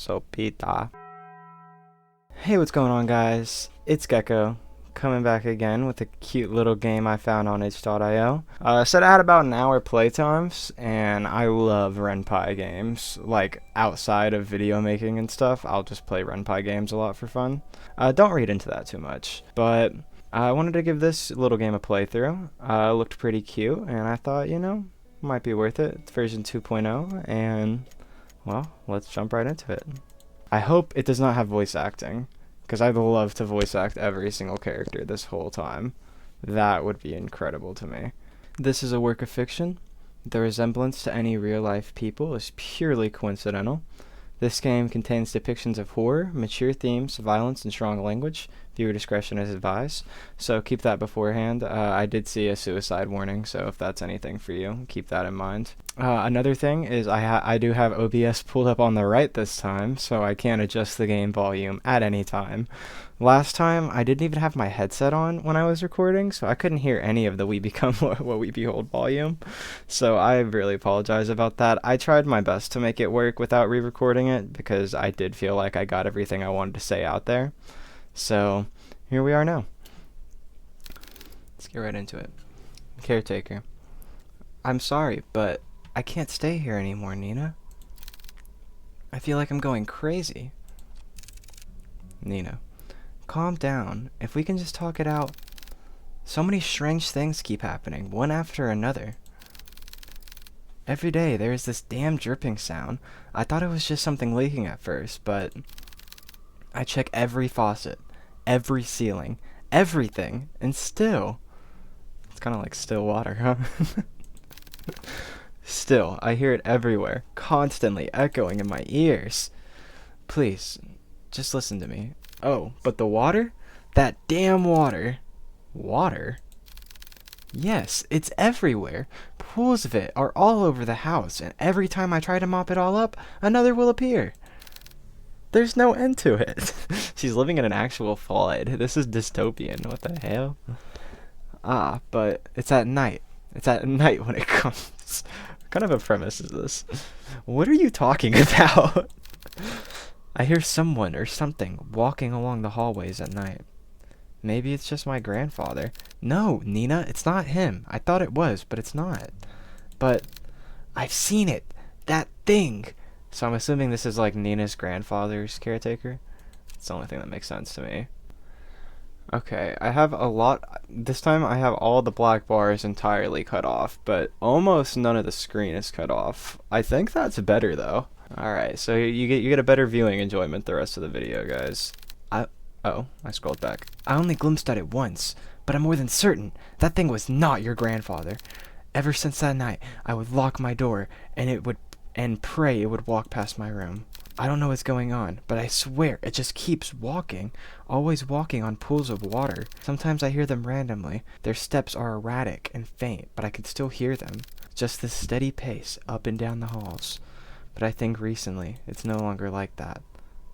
Sopita. Hey, what's going on, guys? It's Gecko, coming back again with a cute little game I found on itch.io. Said I had about an hour playtimes, and I love Ren'Py games. Like, outside of video making and stuff, I'll just play Ren'Py games a lot for fun. Don't read into that too much, but I wanted to give this little game a playthrough. It looked pretty cute, and I thought, might be worth it. It's version 2.0, and, well, let's jump right into it. I hope it does not have voice acting, because I'd love to voice act every single character this whole time. That would be incredible to me. This is a work of fiction. The resemblance to any real-life people is purely coincidental. This game contains depictions of horror, mature themes, violence, and strong language. Viewer discretion is advised, so keep that beforehand. I did see a suicide warning, so if that's anything for you, keep that in mind. Another thing is I do have OBS pulled up on the right this time, so I can adjust the game volume at any time. Last time, I didn't even have my headset on when I was recording, so I couldn't hear any of the We Become What We Behold volume. So I really apologize about that. I tried my best to make it work without re-recording it, because I did feel like I got everything I wanted to say out there. So, here we are now. Let's get right into it. Caretaker. I'm sorry, but I can't stay here anymore, Nina. I feel like I'm going crazy. Nina. Calm down. If we can just talk it out. So many strange things keep happening, one after another. Every day there is this damn dripping sound. I thought it was just something leaking at first, but I check every faucet, every ceiling, everything, and still. It's kind of like Stillwater, huh? Still, I hear it everywhere, constantly echoing in my ears. Please, just listen to me. Oh, but the water? That damn water. Water? Yes, it's everywhere. Pools of it are all over the house, and every time I try to mop it all up, another will appear. There's no end to it. She's living in an actual flood. This is dystopian. What the hell? But it's at night. It's at night when it comes. What kind of a premise is this? What are you talking about? I hear someone or something walking along the hallways at night. Maybe it's just my grandfather. No, Nina, it's not him. I thought it was, but it's not. But I've seen it. That thing. So I'm assuming this is like Nina's grandfather's caretaker. It's the only thing that makes sense to me. Okay, I have a lot. This time I have all the black bars entirely cut off, but almost none of the screen is cut off. I think that's better though. Alright, so you get a better viewing enjoyment the rest of the video, guys. Oh, I scrolled back. I only glimpsed at it once, but I'm more than certain that thing was not your grandfather. Ever since that night, I would lock my door, and pray it would walk past my room. I don't know what's going on, but I swear it just keeps walking, always walking on pools of water. Sometimes I hear them randomly. Their steps are erratic and faint, but I can still hear them. Just this steady pace up and down the halls. But I think recently, it's no longer like that.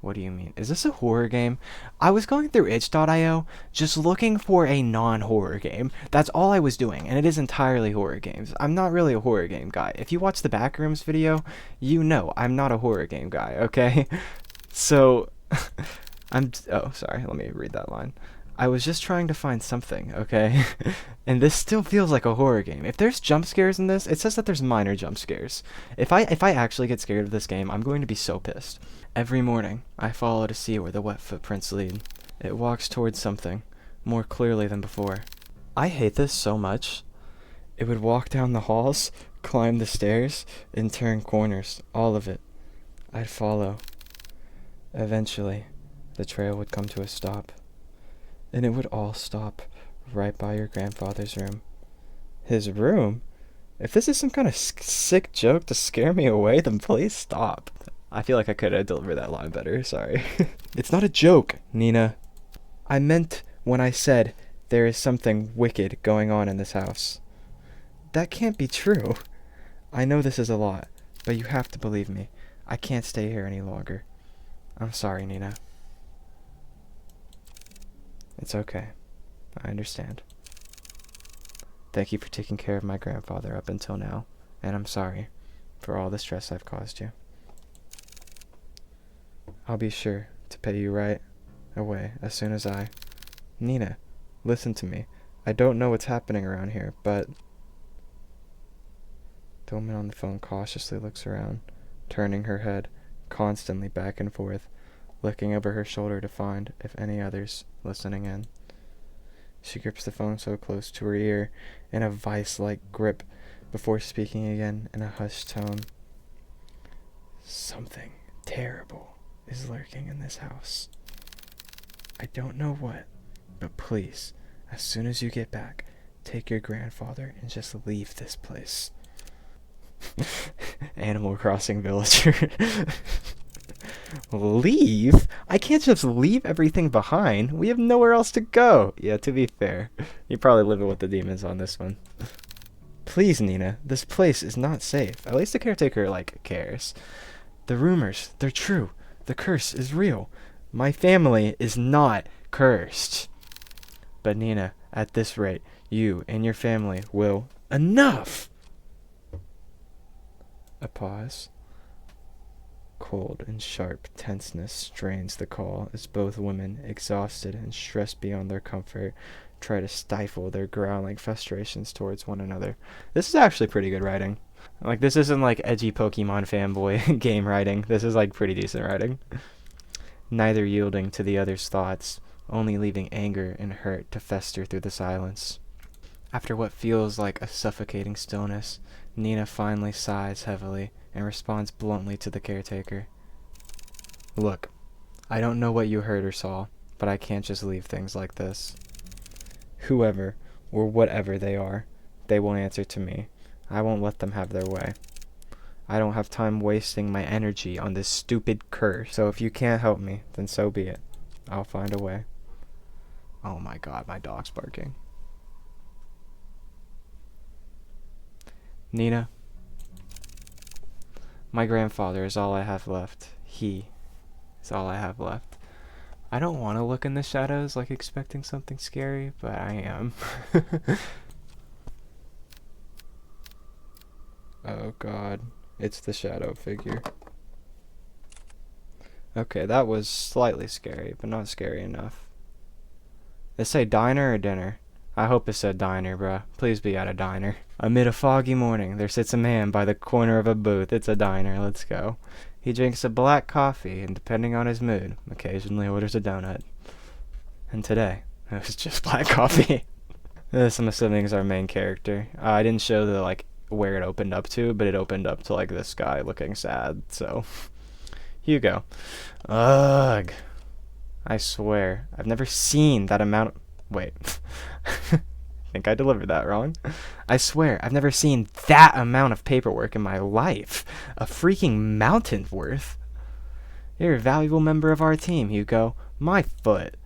What do you mean? Is this a horror game? I was going through itch.io just looking for a non-horror game. That's all I was doing, and it is entirely horror games. I'm not really a horror game guy. If you watch the Backrooms video, you know I'm not a horror game guy, okay? So, oh, sorry, let me read that line. I was just trying to find something, okay? And this still feels like a horror game. If there's jump scares in this, it says that there's minor jump scares. If I actually get scared of this game, I'm going to be so pissed. Every morning, I follow to see where the wet footprints lead. It walks towards something, more clearly than before. I hate this so much. It would walk down the halls, climb the stairs, and turn corners. All of it. I'd follow. Eventually, the trail would come to a stop. And it would all stop right by your grandfather's room. His room? If this is some kind of sick joke to scare me away, then please stop. I feel like I could have delivered that line better, sorry. It's not a joke, Nina. I meant when I said there is something wicked going on in this house. That can't be true. I know this is a lot, but you have to believe me. I can't stay here any longer. I'm sorry, Nina. It's okay. I understand. Thank you for taking care of my grandfather up until now, and I'm sorry for all the stress I've caused you. I'll be sure to pay you right away as soon as I... Nina, listen to me. I don't know what's happening around here, but... The woman on the phone cautiously looks around, turning her head constantly back and forth, looking over her shoulder to find if any others listening in. She grips the phone so close to her ear in a vice-like grip before speaking again in a hushed tone. Something terrible is lurking in this house. I don't know what, but please, as soon as you get back, take your grandfather and just leave this place. Animal Crossing villager. Leave? I can't just leave everything behind. We have nowhere else to go. Yeah, to be fair, you're probably living with the demons on this one. Please, Nina, this place is not safe. At least the caretaker, cares. The rumors, they're true. The curse is real. My family is not cursed. But Nina, at this rate, you and your family will... Enough! A pause. Cold and sharp tenseness strains the call as both women, exhausted and stressed beyond their comfort, try to stifle their growling frustrations towards one another. This is actually pretty good writing. This isn't edgy Pokemon fanboy game writing. This is pretty decent writing. Neither yielding to the other's thoughts, only leaving anger and hurt to fester through the silence. After what feels like a suffocating stillness, Nina finally sighs heavily and responds bluntly to the caretaker. Look, I don't know what you heard or saw, but I can't just leave things like this. Whoever, or whatever they are, they will answer to me. I won't let them have their way. I don't have time wasting my energy on this stupid curse, so if you can't help me, then so be it. I'll find a way. Oh my god, my dog's barking. Nina, my grandfather is all I have left. He is all I have left. I don't want to look in the shadows expecting something scary, but I am. Oh god, it's the shadow figure. Okay, that was slightly scary, but not scary enough. They say diner or dinner? I hope it said diner, bruh. Please be at a diner. Amid a foggy morning, there sits a man by the corner of a booth. It's a diner. Let's go. He drinks a black coffee, and depending on his mood, occasionally orders a donut. And today, it was just black coffee. This, I'm assuming, is our main character. I didn't show the, where it opened up to, but it opened up to, this guy looking sad, so... Hugo. Ugh. I swear, I've never seen that amount of... Wait. I think I delivered that wrong. I swear, I've never seen that amount of paperwork in my life. A freaking mountain worth. You're a valuable member of our team, Hugo. My foot.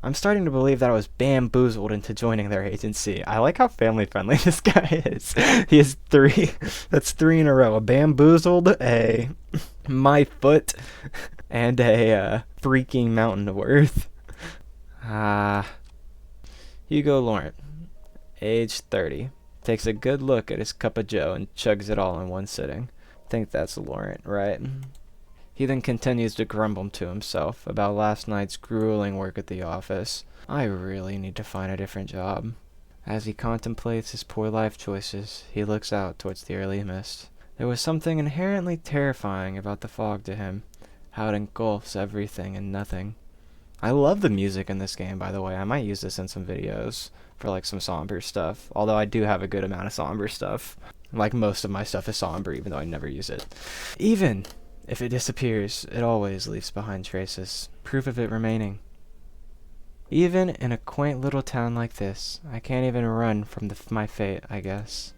I'm starting to believe that I was bamboozled into joining their agency. I like how family-friendly this guy is. He has 3. That's 3 in a row. A bamboozled, a my foot, and a freaking mountain worth. Hugo Laurent, age 30, takes a good look at his cup of joe and chugs it all in one sitting. Think that's Laurent, right? He then continues to grumble to himself about last night's grueling work at the office. I really need to find a different job. As he contemplates his poor life choices, he looks out towards the early mist. There was something inherently terrifying about the fog to him, how it engulfs everything and nothing. I love the music in this game, by the way. I might use this in some videos for some somber stuff, although I do have a good amount of somber stuff. Most of my stuff is somber, even though I never use it. Even if it disappears, it always leaves behind traces, proof of it remaining. Even in a quaint little town like this, I can't even run from my fate, I guess.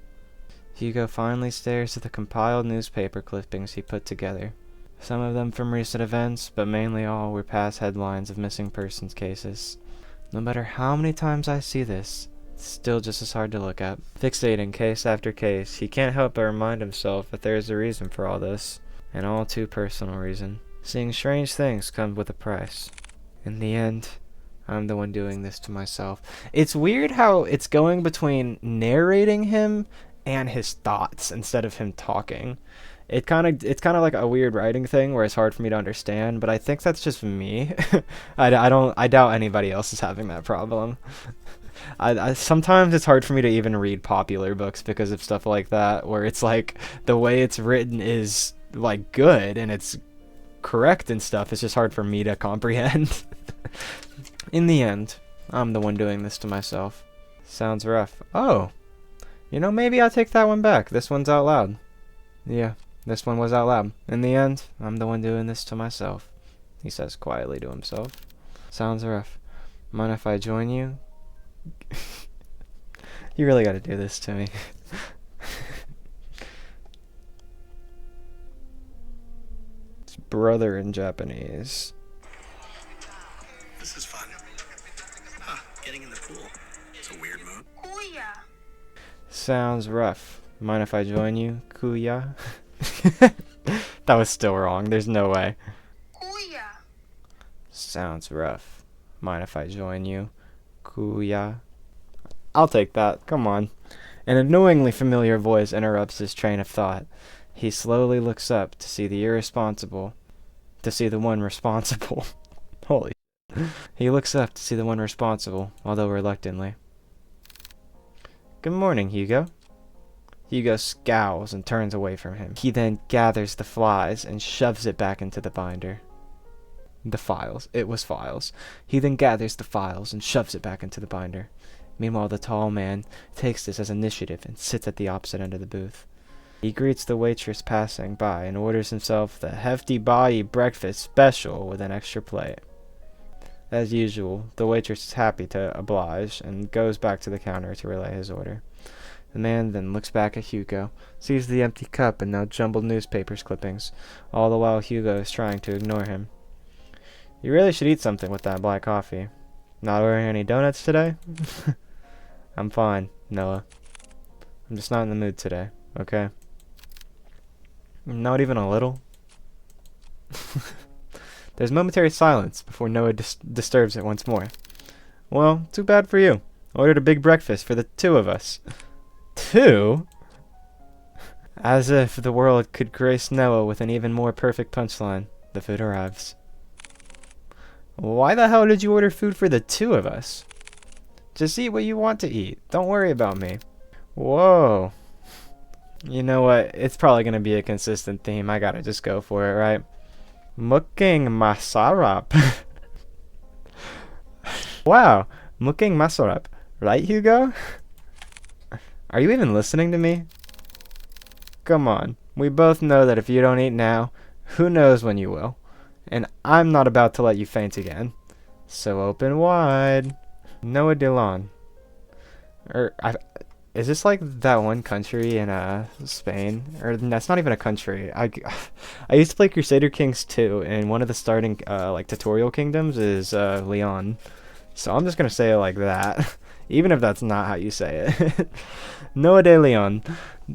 Hugo finally stares at the compiled newspaper clippings he put together. Some of them from recent events, but mainly all were past headlines of missing persons cases. No matter how many times I see this, it's still just as hard to look at. Fixating case after case, he can't help but remind himself that there is a reason for all this. An all too personal reason. Seeing strange things comes with a price. In the end, I'm the one doing this to myself. It's weird how it's going between narrating him and his thoughts instead of him talking. it's kind of like a weird writing thing where it's hard for me to understand, but I think that's just me. I doubt anybody else is having that problem. Sometimes it's hard for me to even read popular books because of stuff like that, where it's like the way it's written is like good and it's correct and stuff. It's just hard for me to comprehend. In the end, I'm the one doing this to myself. Sounds rough. Oh, you know, maybe I'll take that one back. This one's out loud. Yeah, this one was out loud. In the end, I'm the one doing this to myself, he says quietly to himself. Sounds rough. Mind if I join you? You really gotta do this to me. It's brother in Japanese. This is fun. Huh, getting in the pool. It's a weird mood. Kuya. Sounds rough. Mind if I join you, Kuya? That was still wrong. There's no way. Kuya. Sounds rough. Mind if I join you, Kuya? I'll take that. Come on. An annoyingly familiar voice interrupts his train of thought. He slowly looks up to see the one responsible. Holy shit. He looks up to see the one responsible, although reluctantly. Good morning, Hugo. Hugo scowls and turns away from him. He then gathers the flies and shoves it back into the binder. The files. It was files. He then gathers the files and shoves it back into the binder. Meanwhile, the tall man takes this as initiative and sits at the opposite end of the booth. He greets the waitress passing by and orders himself the hefty body breakfast special with an extra plate. As usual, the waitress is happy to oblige and goes back to the counter to relay his order. The man then looks back at Hugo, sees the empty cup and now jumbled newspapers clippings, all the while Hugo is trying to ignore him. You really should eat something with that black coffee. Not ordering any donuts today? I'm fine, Noah. I'm just not in the mood today, okay? Not even a little? There's momentary silence before Noah disturbs it once more. Well, too bad for you. Ordered a big breakfast for the two of us. Two? As if the world could grace Noah with an even more perfect punchline, the food arrives. Why the hell did you order food for the two of us? Just eat what you want to eat. Don't worry about me. Whoa. You know what? It's probably going to be a consistent theme. I gotta just go for it, right? Muking masarap. Wow. Muking masarap. Right, Hugo? Are you even listening to me? Come on. We both know that if you don't eat now, who knows when you will. And I'm not about to let you faint again. So open wide. Noah Dillon. Is this like that one country in Spain? Or that's not even a country. I used to play Crusader Kings 2, and one of the starting like tutorial kingdoms is Leon. So I'm just gonna say it like that, even if that's not how you say it. Noah de Leon,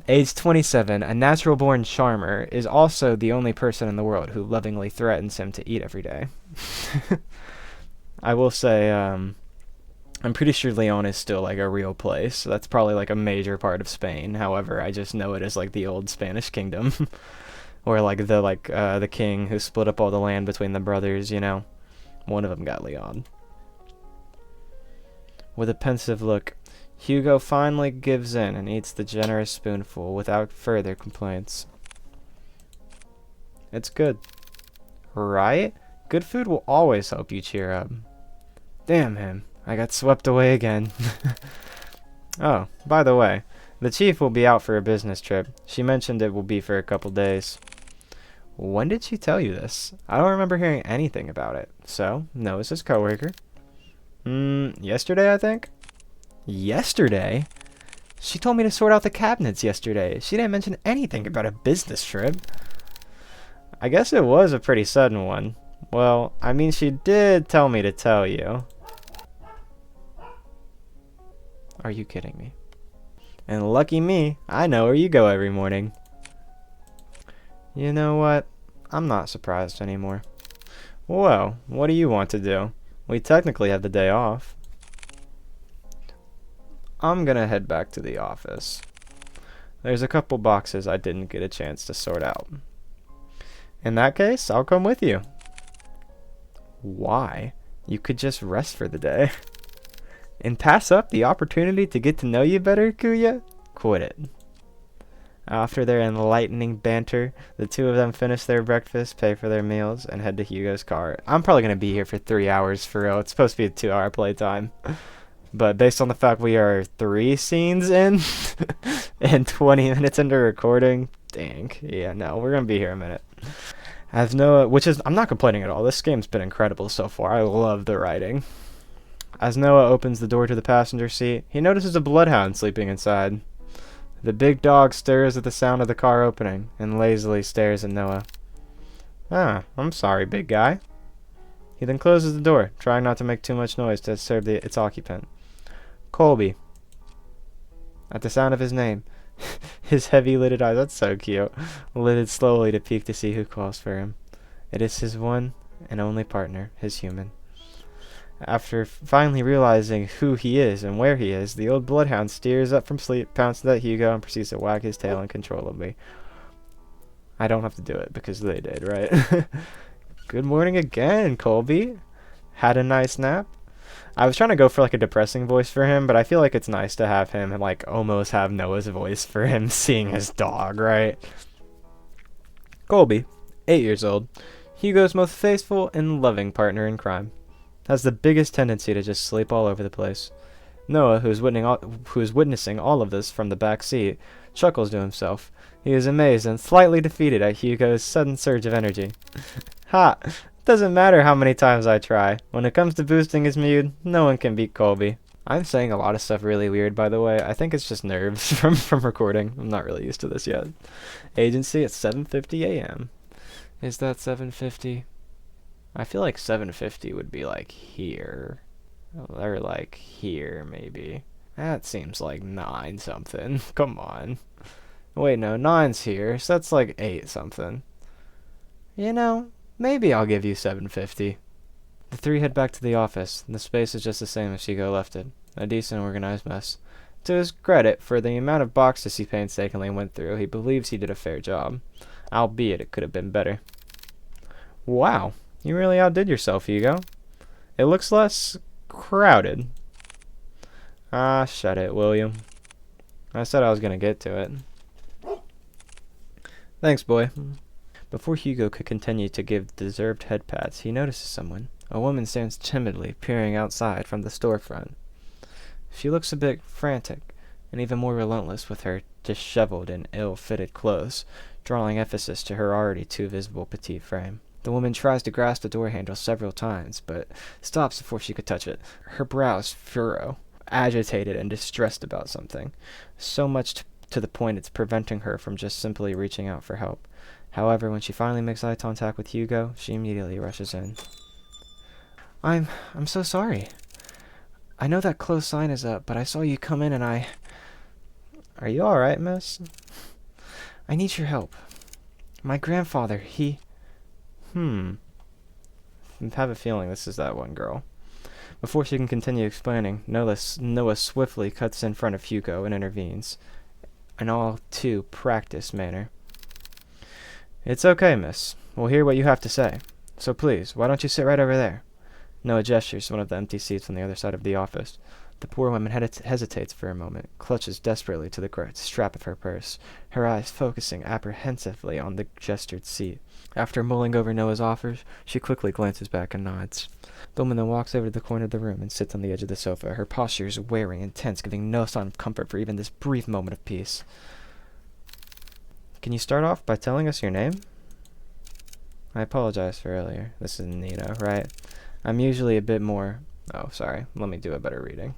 age 27, a natural-born charmer, is also the only person in the world who lovingly threatens him to eat every day. I will say, I'm pretty sure Leon is still like a real place. So that's probably like a major part of Spain. However, I just know it as like the old Spanish kingdom, or like the king who split up all the land between the brothers. You know, one of them got Leon. With a pensive look, Hugo finally gives in and eats the generous spoonful without further complaints. It's good, right? Good food will always help you cheer up. Damn him. I got swept away again. Oh, by the way, the chief will be out for a business trip. She mentioned it will be for a couple days. When did she tell you this? I don't remember hearing anything about it. So, Noah's his coworker. Yesterday, I think? Yesterday? She told me to sort out the cabinets yesterday. She didn't mention anything about a business trip. I guess it was a pretty sudden one. Well, I mean, she did tell me to tell you. Are you kidding me? And lucky me, I know where you go every morning. You know what? I'm not surprised anymore. Well, what do you want to do? We technically have the day off. I'm gonna head back to the office. There's a couple boxes I didn't get a chance to sort out. In that case, I'll come with you. Why? You could just rest for the day. And pass up the opportunity to get to know you better, Kuya? Quit it. After their enlightening banter, the two of them finish their breakfast, pay for their meals, and head to Hugo's car. I'm probably going to be here for 3 hours for real. It's supposed to be a 2-hour playtime. But based on the fact we are 3 scenes in and 20 minutes into recording, dang. Yeah, no, we're going to be here a minute. As Noah, I'm not complaining at all. This game's been incredible so far. I love the writing. As Noah opens the door to the passenger seat, he notices a bloodhound sleeping inside. The big dog stirs at the sound of the car opening and lazily stares at Noah. Ah, I'm sorry, big guy. He then closes the door, trying not to make too much noise to disturb its occupant. Colby. At the sound of his name, his heavy-lidded eyes, that's so cute, lidded slowly to peek to see who calls for him. It is his one and only partner, his human. After finally realizing who he is and where he is, the old bloodhound steers up from sleep, pounces at Hugo, and proceeds to wag his tail uncontrollably. I don't have to do it because they did, right? Good morning again, Colby. Had a nice nap? I was trying to go for like a depressing voice for him, but I feel like it's nice to have him like almost have Noah's voice for him seeing his dog, right? Colby, 8 years old, Hugo's most faithful and loving partner in crime, has the biggest tendency to just sleep all over the place. Noah, who is witnessing all of this from the back seat, chuckles to himself. He is amazed and slightly defeated at Hugo's sudden surge of energy. Ha! Doesn't matter how many times I try. When it comes to boosting his mood, no one can beat Colby. I'm saying a lot of stuff really weird, by the way. I think it's just nerves from recording. I'm not really used to this yet. Agency at 7:50 a.m. Is that 7:50? I feel like 7:50 would be like here. Or like here, maybe. That seems like 9 something. Come on. Wait, no, 9's here, so that's like 8 something. You know, maybe I'll give you 7:50. The three head back to the office. The space is just the same as Hugo left it. A decent organized mess. To his credit, for the amount of boxes he painstakingly went through, he believes he did a fair job. Albeit it could have been better. Wow, you really outdid yourself, Hugo. It looks less crowded. Ah, shut it, will you? I said I was gonna get to it. Thanks, boy. Before Hugo could continue to give deserved head pats, he notices someone. A woman stands timidly, peering outside from the storefront. She looks a bit frantic, and even more relentless with her dishevled and ill-fitted clothes, drawing emphasis to her already too visible petite frame. The woman tries to grasp the door handle several times, but stops before she could touch it. Her brows furrow, agitated and distressed about something, so much to the point it's preventing her from just simply reaching out for help. However, when she finally makes eye contact with Hugo, she immediately rushes in. I'm so sorry. I know that closed sign is up, but I saw you come in and I... Are you alright, miss? I need your help. My grandfather, he... I have a feeling this is that one girl. Before she can continue explaining, Noah swiftly cuts in front of Hugo and intervenes, in all too practiced manner. It's okay, miss. We'll hear what you have to say. So please, why don't you sit right over there? Noah gestures to one of the empty seats on the other side of the office. The poor woman hesitates for a moment, clutches desperately to the strap of her purse, her eyes focusing apprehensively on the gestured seat. After mulling over Noah's offers, she quickly glances back and nods. The woman then walks over to the corner of the room and sits on the edge of the sofa, her posture is wary and tense, giving no sign of comfort for even this brief moment of peace. Can you start off by telling us your name? I apologize for earlier. This is Nina, right? I'm usually a bit more... Oh, sorry. Let me do a better reading.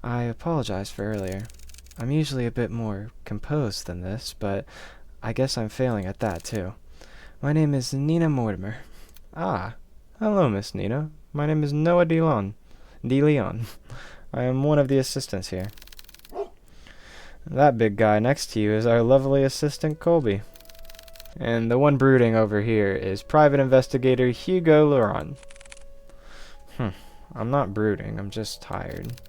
I apologize for earlier. I'm usually a bit more composed than this, but I guess I'm failing at that, too. My name is Nina Mortimer. Ah, hello, Miss Nina. My name is Noah DeLeon. I am one of the assistants here. That big guy next to you is our lovely assistant, Colby. And the one brooding over here is Private Investigator Hugo Laurent. I'm not brooding, I'm just tired.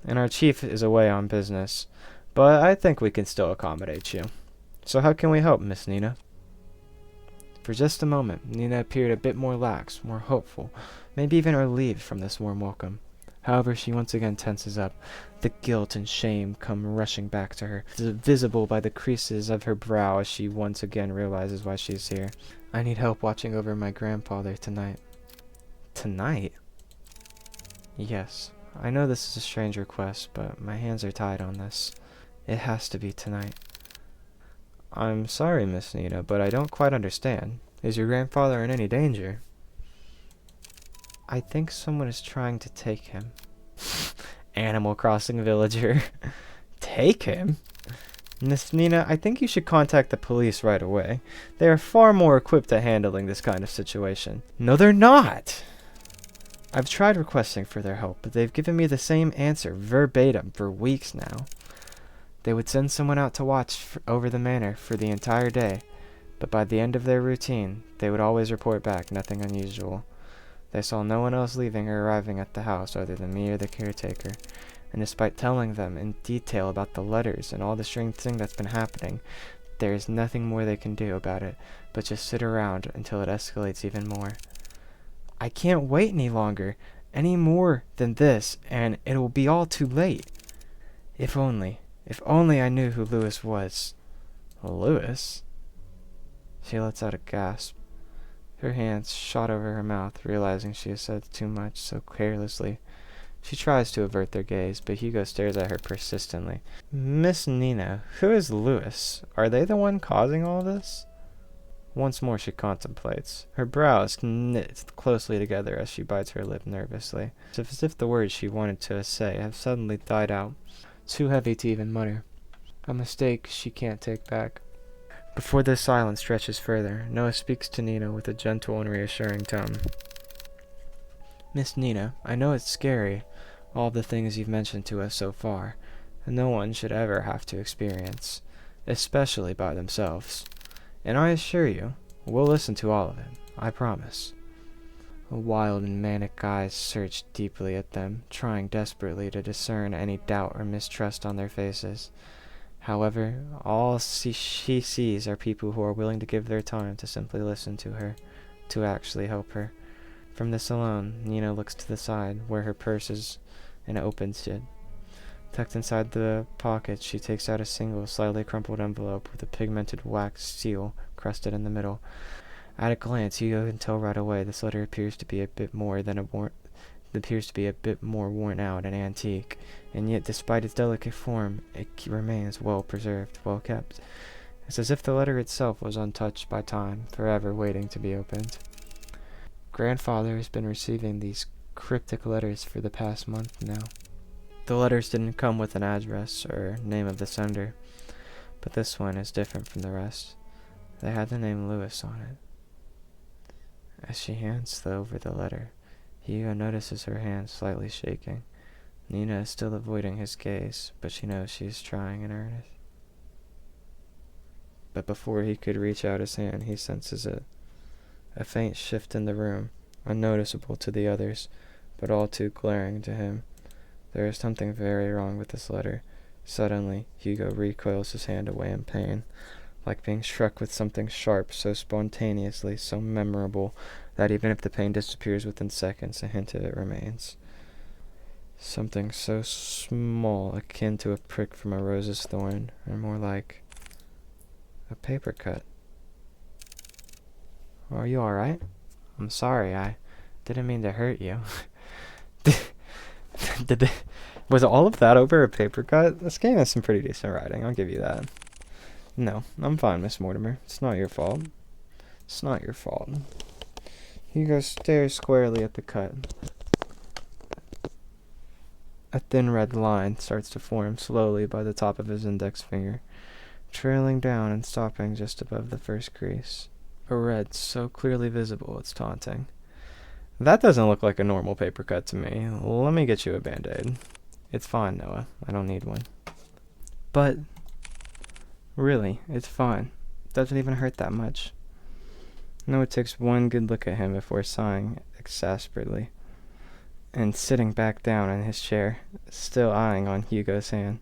and our chief is away on business, but I think we can still accommodate you. So how can we help, Miss Nina? For just a moment, Nina appeared a bit more lax, more hopeful, maybe even relieved from this warm welcome. However, she once again tenses up. The guilt and shame come rushing back to her, visible by the creases of her brow as she once again realizes why she is here. I need help watching over my grandfather tonight. Tonight? Yes. I know this is a strange request, but my hands are tied on this. It has to be tonight. I'm sorry, Miss Nina, but I don't quite understand. Is your grandfather in any danger? I think someone is trying to take him. Animal Crossing villager. Take him? Miss Nina, I think you should contact the police right away. They are far more equipped at handling this kind of situation. No, they're not! I've tried requesting for their help, but they've given me the same answer verbatim for weeks now. They would send someone out to watch over the manor for the entire day, but by the end of their routine, they would always report back nothing unusual. They saw no one else leaving or arriving at the house other than me or the caretaker, and despite telling them in detail about the letters and all the strange thing that's been happening, there is nothing more they can do about it but just sit around until it escalates even more. I can't wait any longer, any more than this, and it will be all too late. If only I knew who Lewis was. Lewis? She lets out a gasp. Her hands shot over her mouth, realizing she has said too much so carelessly. She tries to avert their gaze, but Hugo stares at her persistently. Miss Nina, who is Lewis? Are they the one causing all this? Once more she contemplates. Her brows knit closely together as she bites her lip nervously, as if the words she wanted to say have suddenly died out, too heavy to even mutter. A mistake she can't take back. Before the silence stretches further, Noah speaks to Nina with a gentle and reassuring tone. Miss Nina, I know it's scary, all the things you've mentioned to us so far, and no one should ever have to experience, especially by themselves. And I assure you, we'll listen to all of it, I promise. Wild and manic eyes search deeply at them, trying desperately to discern any doubt or mistrust on their faces. However, all she sees are people who are willing to give their time to simply listen to her, to actually help her. From this alone, Nina looks to the side, where her purse is, and opens it. Tucked inside the pocket, she takes out a single, slightly crumpled envelope with a pigmented wax seal crusted in the middle. At a glance, you can tell right away this letter appears to be a bit more worn out and antique, and yet despite its delicate form, it remains well preserved, well kept. It's as if the letter itself was untouched by time, forever waiting to be opened. Grandfather has been receiving these cryptic letters for the past month now. The letters didn't come with an address or name of the sender, but this one is different from the rest. They had the name Lewis on it. As she hands over the letter, Hugo notices her hand slightly shaking. Nina is still avoiding his gaze, but she knows she is trying in earnest. But before he could reach out his hand, he senses it. A faint shift in the room, unnoticeable to the others, but all too glaring to him. There is something very wrong with this letter. Suddenly, Hugo recoils his hand away in pain, like being struck with something sharp so spontaneously, so memorable, that even if the pain disappears within seconds, a hint of it remains. Something so small, akin to a prick from a rose's thorn, or more like a paper cut. Are you alright? I'm sorry, I didn't mean to hurt you. Was all of that over a paper cut? This game has some pretty decent writing, I'll give you that. No, I'm fine, Miss Mortimer. It's not your fault. It's not your fault. Hugo stares squarely at the cut. A thin red line starts to form slowly by the top of his index finger, trailing down and stopping just above the first crease. A red so clearly visible it's taunting. That doesn't look like a normal paper cut to me. Let me get you a Band-Aid. It's fine, Noah. I don't need one. But really, it's fine. Doesn't even hurt that much. Noah takes one good look at him before sighing exasperately. and sitting back down in his chair, still eyeing on Hugo's hand.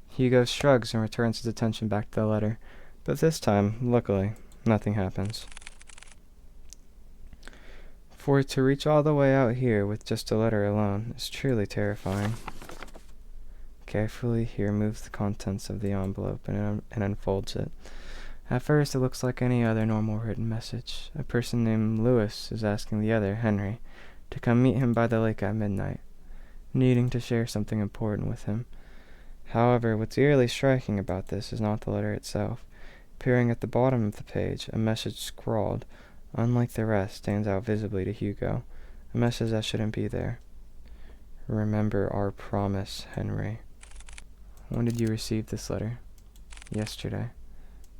Hugo shrugs and returns his attention back to the letter, but this time, luckily, nothing happens. For to reach all the way out here with just a letter alone is truly terrifying. Carefully, he removes the contents of the envelope and unfolds it. At first, it looks like any other normal written message. A person named Lewis is asking the other, Henry, to come meet him by the lake at midnight, needing to share something important with him. However, what's eerily striking about this is not the letter itself. Appearing at the bottom of the page, a message scrawled, unlike the rest, stands out visibly to Hugo. A message that shouldn't be there. Remember our promise, Henry. When did you receive this letter? Yesterday.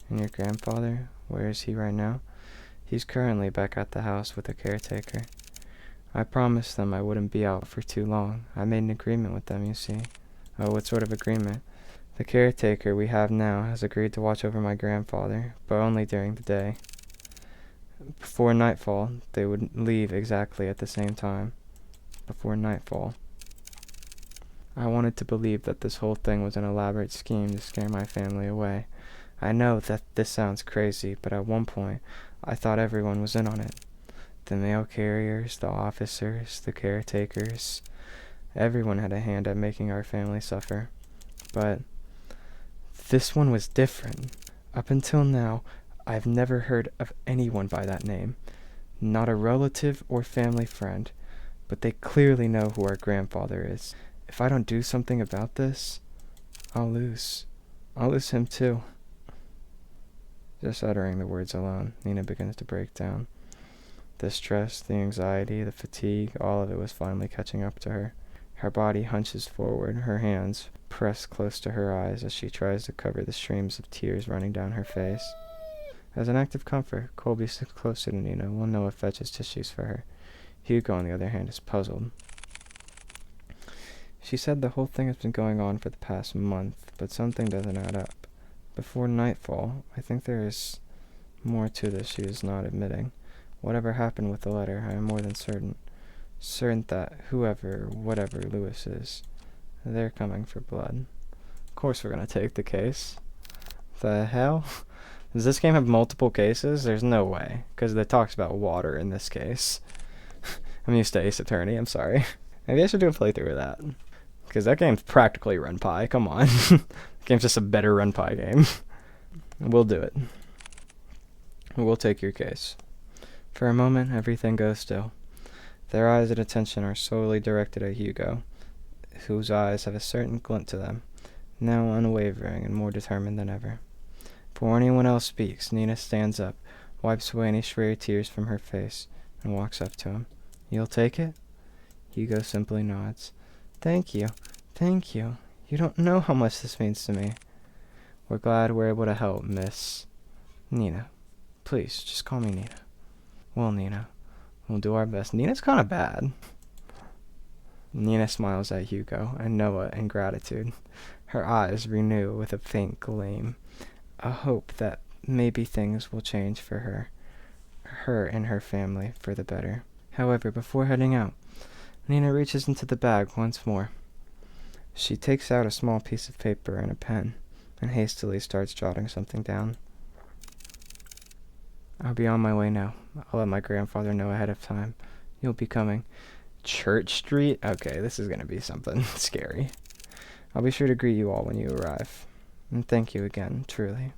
And your grandfather? Where is he right now? He's currently back at the house with a caretaker. I promised them I wouldn't be out for too long. I made an agreement with them, you see. Oh, what sort of agreement? The caretaker we have now has agreed to watch over my grandfather, but only during the day. Before nightfall, they would leave exactly at the same time. Before nightfall. I wanted to believe that this whole thing was an elaborate scheme to scare my family away. I know that this sounds crazy, but at one point, I thought everyone was in on it. The mail carriers, the officers, the caretakers. Everyone had a hand at making our family suffer. But this one was different. Up until now, I've never heard of anyone by that name. Not a relative or family friend. But they clearly know who our grandfather is. If I don't do something about this, I'll lose. I'll lose him too. Just uttering the words alone, Nina begins to break down. The stress, the anxiety, the fatigue, all of it was finally catching up to her. Her body hunches forward, her hands pressed close to her eyes as she tries to cover the streams of tears running down her face. As an act of comfort, Colby sits closer to Nina, while Noah fetches tissues for her. Hugo, on the other hand, is puzzled. She said the whole thing has been going on for the past month, but something doesn't add up. Before nightfall, I think there is more to this she is not admitting. Whatever happened with the letter, I am more than certain. Certain that whoever, whatever Lewis is, they're coming for blood. Of course we're gonna take the case. The hell? Does this game have multiple cases? There's no way, because it talks about water in this case. I'm used to Ace Attorney, I'm sorry. Maybe I should do a playthrough of that. Because that game's practically Run Pie, come on. The game's just a better Run Pie game. We'll do it. We'll take your case. For a moment, everything goes still. Their eyes and attention are solely directed at Hugo, whose eyes have a certain glint to them, now unwavering and more determined than ever. Before anyone else speaks, Nina stands up, wipes away any stray tears from her face, and walks up to him. You'll take it? Hugo simply nods. Thank you. Thank you. You don't know how much this means to me. We're glad we're able to help, Miss Nina. Please, just call me Nina. Well, Nina, we'll do our best. Nina's kind of bad. Nina smiles at Hugo and Noah in gratitude. Her eyes renew with a faint gleam, a hope that maybe things will change for her and her family for the better. However, before heading out, Nina reaches into the bag once more. She takes out a small piece of paper and a pen, and hastily starts jotting something down. I'll be on my way now. I'll let my grandfather know ahead of time. You'll be coming. Church Street? Okay, this is going to be something scary. I'll be sure to greet you all when you arrive. And thank you again, truly.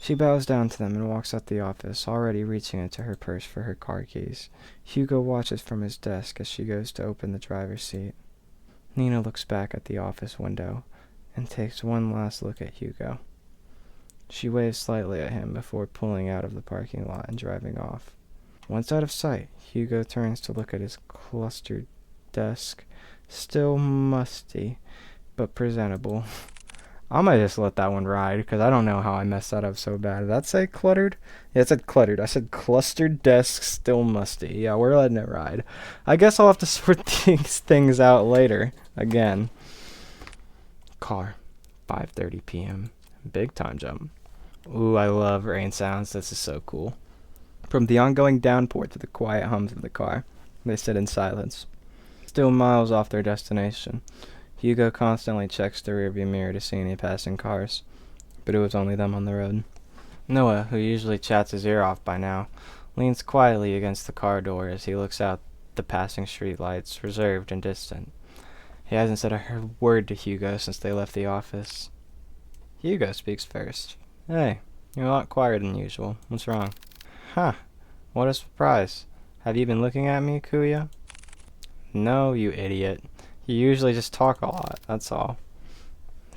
She bows down to them and walks out the office, already reaching into her purse for her car keys. Hugo watches from his desk as she goes to open the driver's seat. Nina looks back at the office window and takes one last look at Hugo. She waves slightly at him before pulling out of the parking lot and driving off. Once out of sight, Hugo turns to look at his clustered desk, still musty, but presentable. I might just let that one ride, because I don't know how I messed that up so bad. Did that say cluttered? Yeah, it said cluttered. I said clustered desk, still musty. Yeah, we're letting it ride. I guess I'll have to sort these things out later. Again. Car. 5:30 p.m. Big time jump. Ooh, I love rain sounds. This is so cool. From the ongoing downpour to the quiet hums of the car, They sit in silence, still miles off their destination. Hugo constantly checks the rearview mirror to see any passing cars, but it was only them on the road. Noah, who usually chats his ear off by now, leans quietly against the car door as he looks out the passing street lights, reserved and distant. He hasn't said a word to Hugo since they left the office. Hugo speaks first. Hey, you're a lot quieter than usual. What's wrong? Huh, what a surprise. Have you been looking at me, Kuya? No, you idiot. You usually just talk a lot, that's all.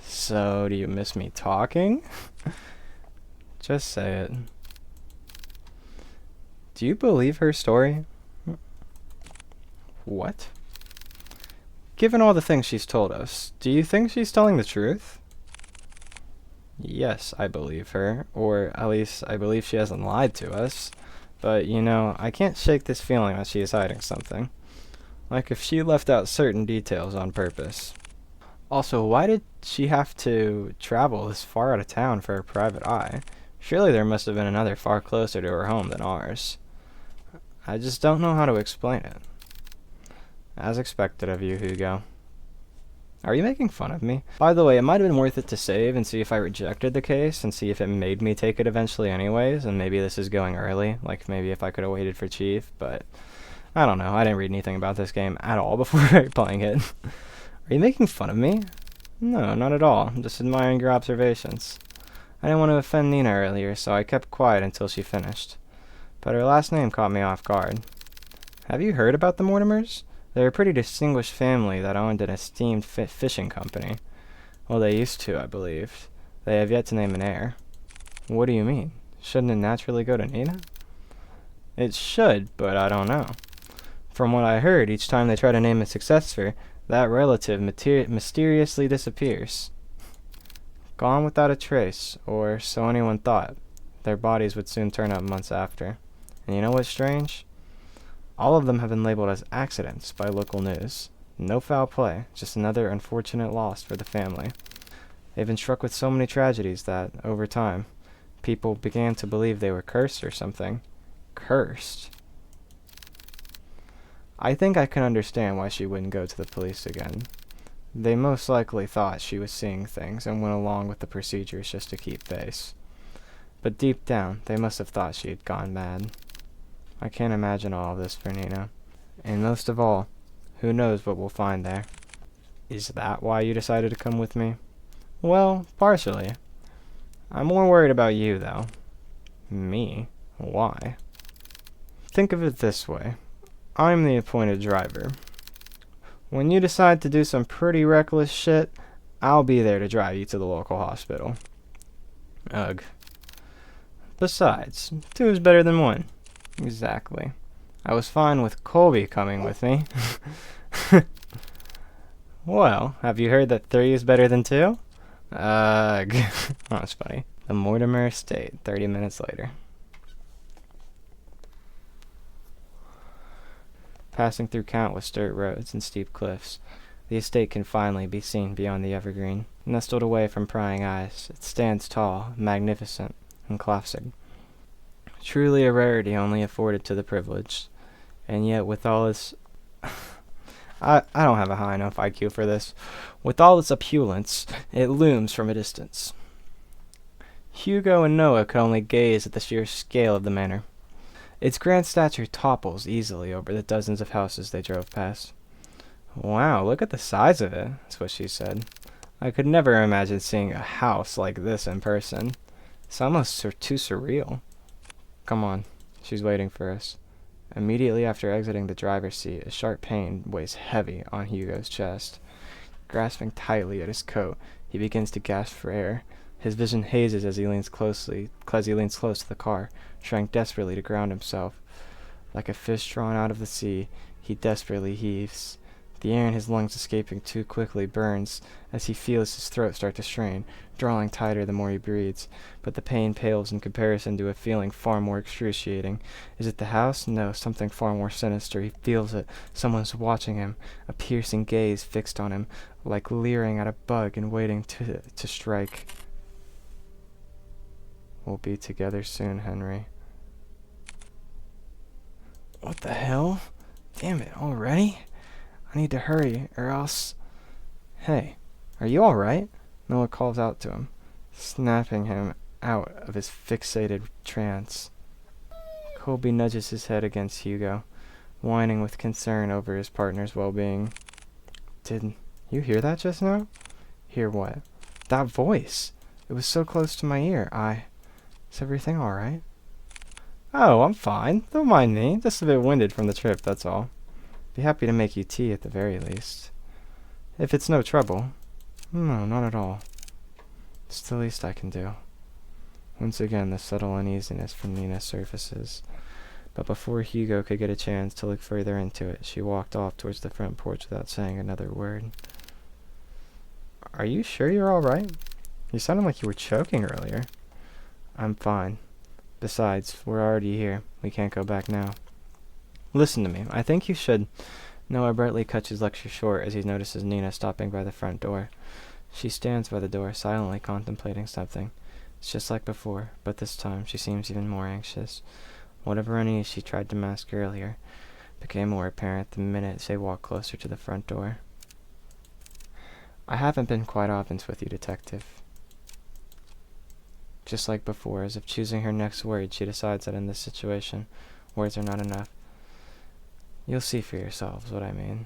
So, do you miss me talking? Just say it. Do you believe her story? What? Given all the things she's told us, do you think she's telling the truth? Yes, I believe her, or at least I believe she hasn't lied to us. But, I can't shake this feeling that she is hiding something. Like if she left out certain details on purpose. Also, why did she have to travel this far out of town for a private eye? Surely there must have been another far closer to her home than ours. I just don't know how to explain it. As expected of you, Hugo. Are you making fun of me? By the way, it might have been worth it to save and see if I rejected the case and see if it made me take it eventually anyways, and maybe this is going early, like maybe if I could have waited for Chief, but I don't know. I didn't read anything about this game at all before playing it. Are you making fun of me? No, not at all. I'm just admiring your observations. I didn't want to offend Nina earlier, so I kept quiet until she finished. But her last name caught me off guard. Have you heard about the Mortimers? They're a pretty distinguished family that owned an esteemed fishing company. Well, they used to, I believe. They have yet to name an heir. What do you mean? Shouldn't it naturally go to Nina? It should, but I don't know. From what I heard, each time they try to name a successor, that relative mysteriously disappears. Gone without a trace, or so anyone thought. Their bodies would soon turn up months after. And you know what's strange? All of them have been labeled as accidents by local news. No foul play, just another unfortunate loss for the family. They've been struck with so many tragedies that, over time, people began to believe they were cursed or something. Cursed? I think I can understand why she wouldn't go to the police again. They most likely thought she was seeing things and went along with the procedures just to keep pace. But deep down, they must have thought she had gone mad. I can't imagine all of this for Nina. And most of all, who knows what we'll find there. Is that why you decided to come with me? Well, partially. I'm more worried about you, though. Me? Why? Think of it this way. I'm the appointed driver. When you decide to do some pretty reckless shit, I'll be there to drive you to the local hospital. Ugh. Besides, 2 is better than 1. Exactly. I was fine with Colby coming with me. Well, have you heard that 3 is better than 2? Ugh. That's funny. The Mortimer estate, 30 minutes later. Passing through countless dirt roads and steep cliffs, the estate can finally be seen beyond the evergreen. Nestled away from prying eyes, it stands tall, magnificent, and classic. Truly a rarity only afforded to the privileged. And yet with all its... I don't have a high enough IQ for this. With all its opulence, it looms from a distance. Hugo and Noah could only gaze at the sheer scale of the manor. Its grand stature topples easily over the dozens of houses they drove past. Wow, look at the size of it, that's what she said. I could never imagine seeing a house like this in person. It's almost too surreal. Come on, she's waiting for us. Immediately after exiting the driver's seat, a sharp pain weighs heavy on Hugo's chest. Grasping tightly at his coat, he begins to gasp for air. His vision hazes as he leans close to the car, trying desperately to ground himself. Like a fish drawn out of the sea, he desperately heaves. The air in his lungs escaping too quickly burns as he feels his throat start to strain, drawing tighter the more he breathes. But the pain pales in comparison to a feeling far more excruciating. Is it the house? No, something far more sinister. He feels it. Someone's watching him, a piercing gaze fixed on him, like leering at a bug and waiting to strike. We'll be together soon, Henry. What the hell? Damn it, already? I need to hurry, or else... Hey, are you alright? Noah calls out to him, snapping him out of his fixated trance. Colby nudges his head against Hugo, whining with concern over his partner's well-being. Did you hear that just now? Hear what? That voice! It was so close to my ear. Is everything alright? Oh, I'm fine. Don't mind me. Just a bit winded from the trip, that's all. Be happy to make you tea at the very least. If it's no trouble. No, not at all. It's the least I can do. Once again, the subtle uneasiness from Nina surfaces. But before Hugo could get a chance to look further into it, she walked off towards the front porch without saying another word. Are you sure you're alright? You sounded like you were choking earlier. I'm fine. Besides, we're already here. We can't go back now. Listen to me. I think you should... Noah brightly cuts his lecture short as he notices Nina stopping by the front door. She stands by the door, silently contemplating something. It's just like before, but this time she seems even more anxious. Whatever unease she tried to mask earlier became more apparent the minute they walked closer to the front door. I haven't been quite honest with you, Detective. Just like before, as if choosing her next word, she decides that in this situation, words are not enough. You'll see for yourselves what I mean.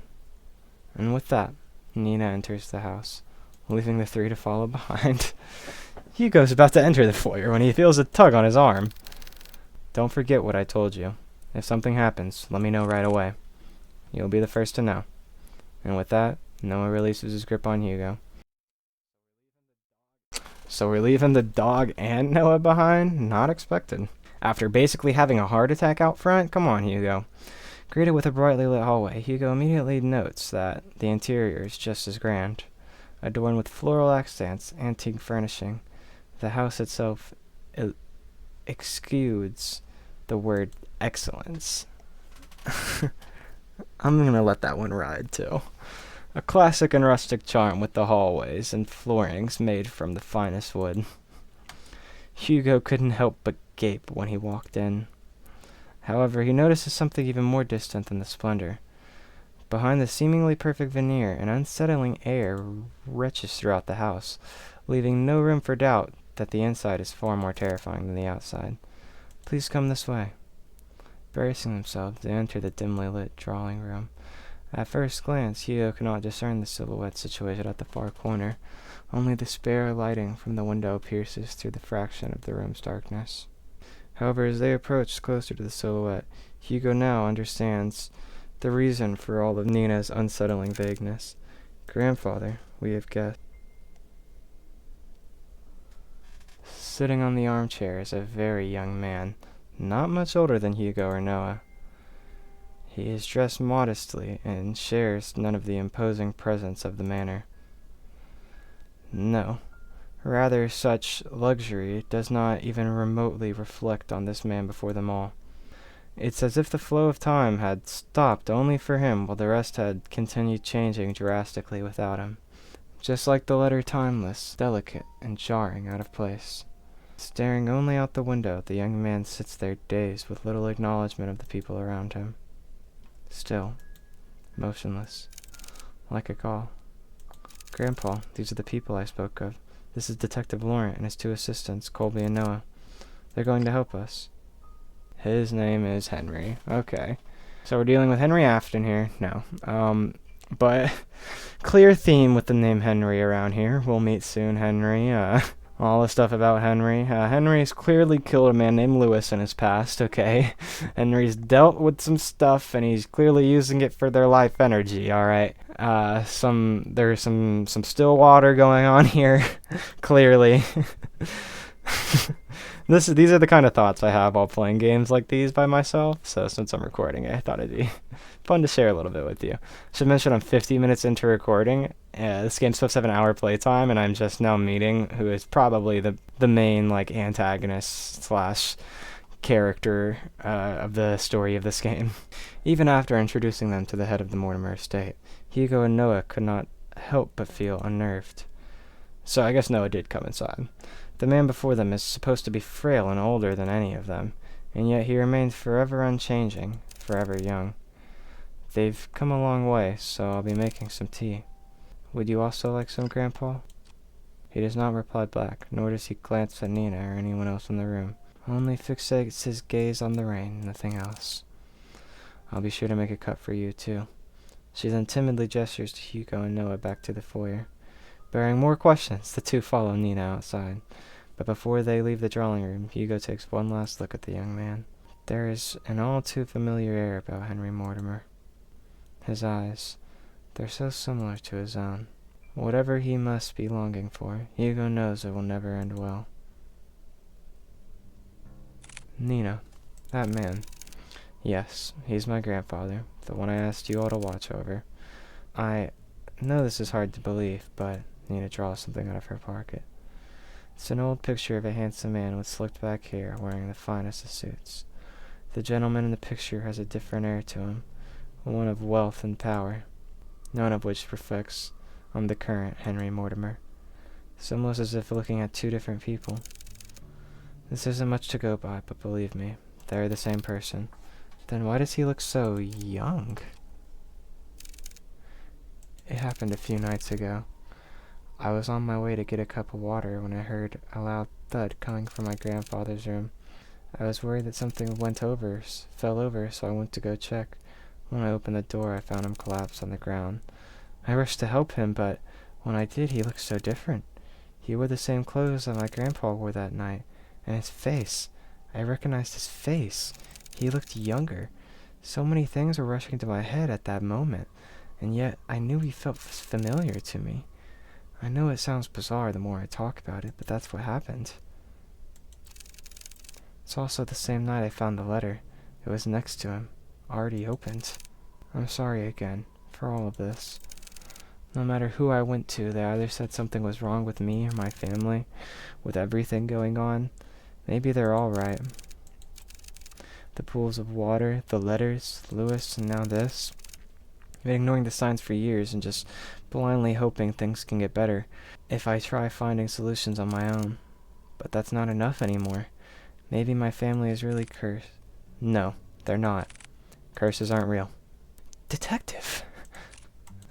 And with that, Nina enters the house, leaving the three to follow behind. Hugo's about to enter the foyer when he feels a tug on his arm. Don't forget what I told you. If something happens, let me know right away. You'll be the first to know. And with that, Noah releases his grip on Hugo. So we're leaving the dog and Noah behind? Not expected. After basically having a heart attack out front? Come on, Hugo. Greeted with a brightly lit hallway, Hugo immediately notes that the interior is just as grand. Adorned with floral accents, antique furnishing, the house itself exudes the word excellence. I'm gonna let that one ride, too. A classic and rustic charm with the hallways and floorings made from the finest wood. Hugo couldn't help but gape when he walked in. However, he notices something even more distant than the splendor. Behind the seemingly perfect veneer, an unsettling air reaches throughout the house, leaving no room for doubt that the inside is far more terrifying than the outside. Please come this way. Bracing themselves, they enter the dimly lit drawing room. At first glance, Hugo cannot discern the silhouette situated at the far corner. Only the spare lighting from the window pierces through the fraction of the room's darkness. However, as they approach closer to the silhouette, Hugo now understands the reason for all of Nina's unsettling vagueness. Grandfather, we have guessed. Sitting on the armchair is a very young man, not much older than Hugo or Noah. He is dressed modestly and shares none of the imposing presence of the manor. No, rather such luxury does not even remotely reflect on this man before them all. It's as if the flow of time had stopped only for him while the rest had continued changing drastically without him. Just like the letter timeless, delicate, and jarring out of place. Staring only out the window, the young man sits there dazed with little acknowledgement of the people around him. Still, motionless, like a call. Grandpa, these are the people I spoke of. This is Detective Laurent and his two assistants, Colby and Noah. They're going to help us. His name is Henry. Okay. So we're dealing with Henry Afton here. No. But clear theme with the name Henry around here. We'll meet soon, Henry. All the stuff about Henry. Henry's clearly killed a man named Lewis in his past, okay? Henry's dealt with some stuff, and he's clearly using it for their life energy, alright? There's some Stillwater going on here, clearly. These are the kind of thoughts I have while playing games like these by myself, so since I'm recording it, I thought it'd be fun to share a little bit with you. Should mention I'm 50 minutes into recording. This game's supposed to have an hour playtime, and I'm just now meeting who is probably the main antagonist slash character of the story of this game. Even after introducing them to the head of the Mortimer estate, Hugo and Noah could not help but feel unnerved. So I guess Noah did come inside. The man before them is supposed to be frail and older than any of them, and yet he remains forever unchanging, forever young. They've come a long way, so I'll be making some tea. Would you also like some, Grandpa? He does not reply back, nor does he glance at Nina or anyone else in the room. Only fixates his gaze on the rain, nothing else. I'll be sure to make a cup for you, too. She then timidly gestures to Hugo and Noah back to the foyer. Bearing more questions, the two follow Nina outside. But before they leave the drawing room, Hugo takes one last look at the young man. There is an all too familiar air about Henry Mortimer. His eyes, they're so similar to his own. Whatever he must be longing for, Hugo knows it will never end well. Nina, that man. Yes, he's my grandfather, the one I asked you all to watch over. I know this is hard to believe, but Nina draws something out of her pocket. It's an old picture of a handsome man with slicked back hair, wearing the finest of suits. The gentleman in the picture has a different air to him, one of wealth and power, none of which reflects on the current Henry Mortimer. It's almost as if looking at two different people. This isn't much to go by, but believe me, they're the same person. Then why does he look so young? It happened a few nights ago. I was on my way to get a cup of water when I heard a loud thud coming from my grandfather's room. I was worried that something fell over, so I went to go check. When I opened the door, I found him collapsed on the ground. I rushed to help him, but when I did, he looked so different. He wore the same clothes that my grandpa wore that night, and his face. I recognized his face. He looked younger. So many things were rushing to my head at that moment, and yet I knew he felt familiar to me. I know it sounds bizarre the more I talk about it, but that's what happened. It's also the same night I found the letter. It was next to him, already opened. I'm sorry again for all of this. No matter who I went to, they either said something was wrong with me or my family, with everything going on. Maybe they're all right. The pools of water, the letters, Lewis, and now this. I've been ignoring the signs for years and just blindly hoping things can get better if I try finding solutions on my own. But that's not enough anymore. Maybe my family is really cursed. No, they're not. Curses aren't real. Detective!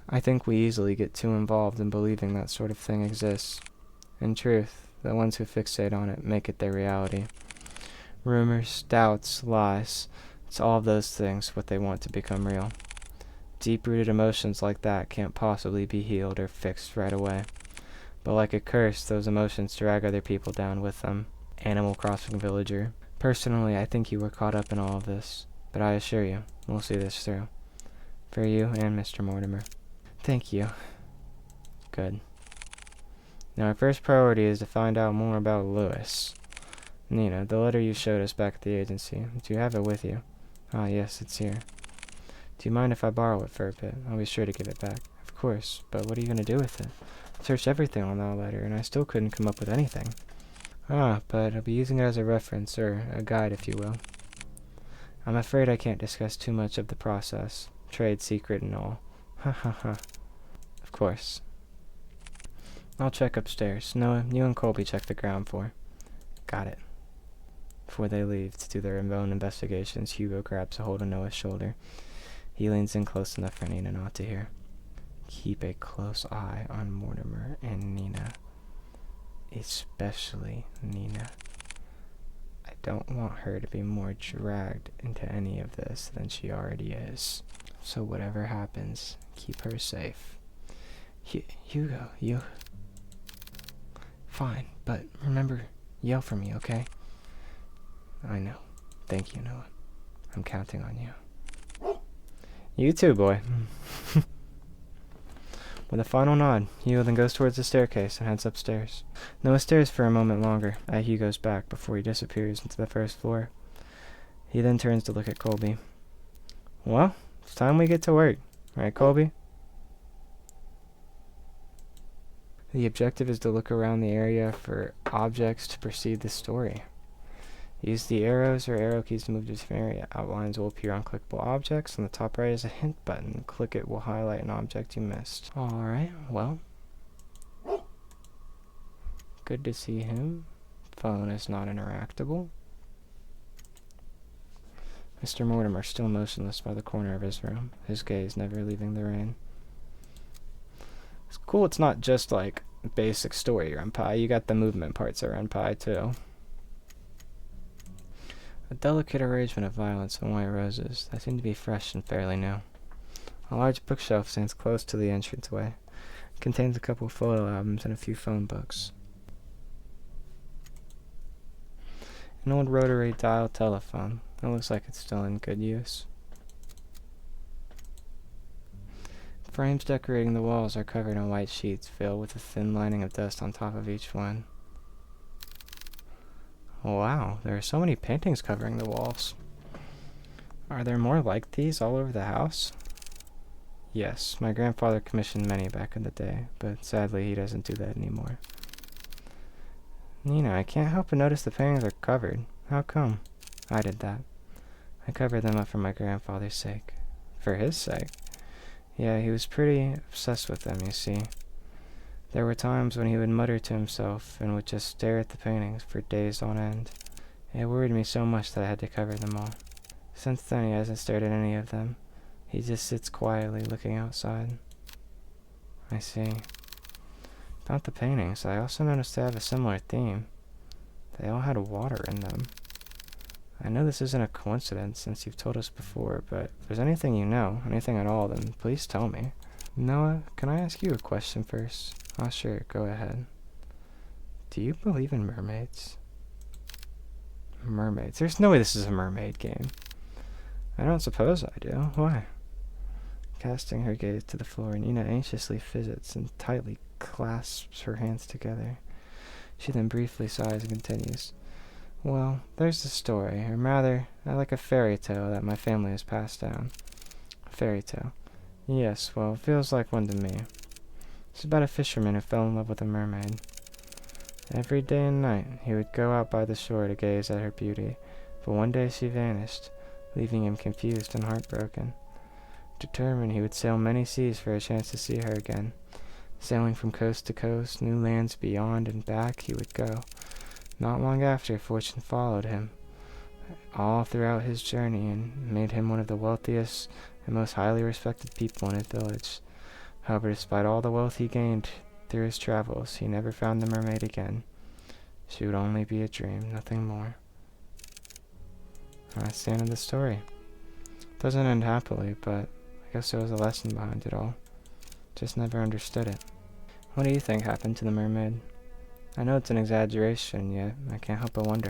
I think we easily get too involved in believing that sort of thing exists. In truth, the ones who fixate on it make it their reality. Rumors, doubts, lies, it's all of those things what they want to become real. Deep-rooted emotions like that can't possibly be healed or fixed right away. But like a curse, those emotions drag other people down with them. Animal Crossing villager. Personally, I think you were caught up in all of this, but I assure you, we'll see this through. For you and Mr. Mortimer. Thank you. Good. Now our first priority is to find out more about Lewis. Nina, the letter you showed us back at the agency, do you have it with you? Ah, yes, it's here. Do you mind if I borrow it for a bit? I'll be sure to give it back. Of course, but what are you going to do with it? I searched everything on that letter, and I still couldn't come up with anything. Ah, but I'll be using it as a reference, or a guide, if you will. I'm afraid I can't discuss too much of the process. Trade secret and all. Ha ha ha. Of course. I'll check upstairs. Noah, you and Colby check the ground floor. Got it. Before they leave to do their own investigations, Hugo grabs a hold of Noah's shoulder. He leans in close enough for Nina not to hear. Keep a close eye on Mortimer and Nina. Especially Nina. I don't want her to be more dragged into any of this than she already is. So whatever happens, keep her safe. Hugo, you... Fine, but remember, yell for me, okay? I know. Thank you, Noah. I'm counting on you. You too, boy. With a final nod, Hugo then goes towards the staircase and heads upstairs. Noah stares for a moment longer at Hugo's back before he disappears into the first floor. He then turns to look at Colby. Well, it's time we get to work. Right, Colby? The objective is to look around the area for objects to proceed the story. Use the arrows or arrow keys to move to a different area. Outlines will appear on clickable objects. On the top right is a hint button. Click it will highlight an object you missed. Alright, well. Good to see him. Phone is not interactable. Mr. Mortimer still motionless by the corner of his room, his gaze never leaving the rain. It's cool it's not just like basic story renpai, you got the movement parts of renpai too. A delicate arrangement of violets and white roses that seem to be fresh and fairly new. A large bookshelf stands close to the entranceway. It contains a couple of photo albums and a few phone books. An old rotary dial telephone. It looks like it's still in good use. Frames decorating the walls are covered in white sheets filled with a thin lining of dust on top of each one. Wow, there are so many paintings covering the walls. Are there more like these all over the house? Yes, my grandfather commissioned many back in the day, but sadly he doesn't do that anymore. Nina, I can't help but notice the paintings are covered. How come? I did that. I covered them up for my grandfather's sake. For his sake? Yeah, he was pretty obsessed with them, you see. There were times when he would mutter to himself and would just stare at the paintings for days on end. It worried me so much that I had to cover them all. Since then, he hasn't stared at any of them. He just sits quietly looking outside. I see. About the paintings, I also noticed they have a similar theme. They all had water in them. I know this isn't a coincidence since you've told us before, but if there's anything you know, anything at all, then please tell me. Noah, can I ask you a question first? Oh, sure, go ahead. Do you believe in mermaids? Mermaids? There's no way this is a mermaid game. I don't suppose I do. Why? Casting her gaze to the floor, Nina anxiously fidgets and tightly clasps her hands together. She then briefly sighs and continues. Well, there's the story, or rather, I like a fairy tale that my family has passed down. A fairy tale. Yes, well, it feels like one to me. It's about a fisherman who fell in love with a mermaid. Every day and night, he would go out by the shore to gaze at her beauty, but one day she vanished, leaving him confused and heartbroken. Determined, he would sail many seas for a chance to see her again. Sailing from coast to coast, new lands beyond and back, he would go. Not long after, fortune followed him all throughout his journey and made him one of the wealthiest and most highly respected people in his village. However, despite all the wealth he gained through his travels, he never found the mermaid again. She would only be a dream, nothing more. That's the end of the story. Doesn't end happily, but I guess there was a lesson behind it all. Just never understood it. What do you think happened to the mermaid? I know it's an exaggeration, yet I can't help but wonder.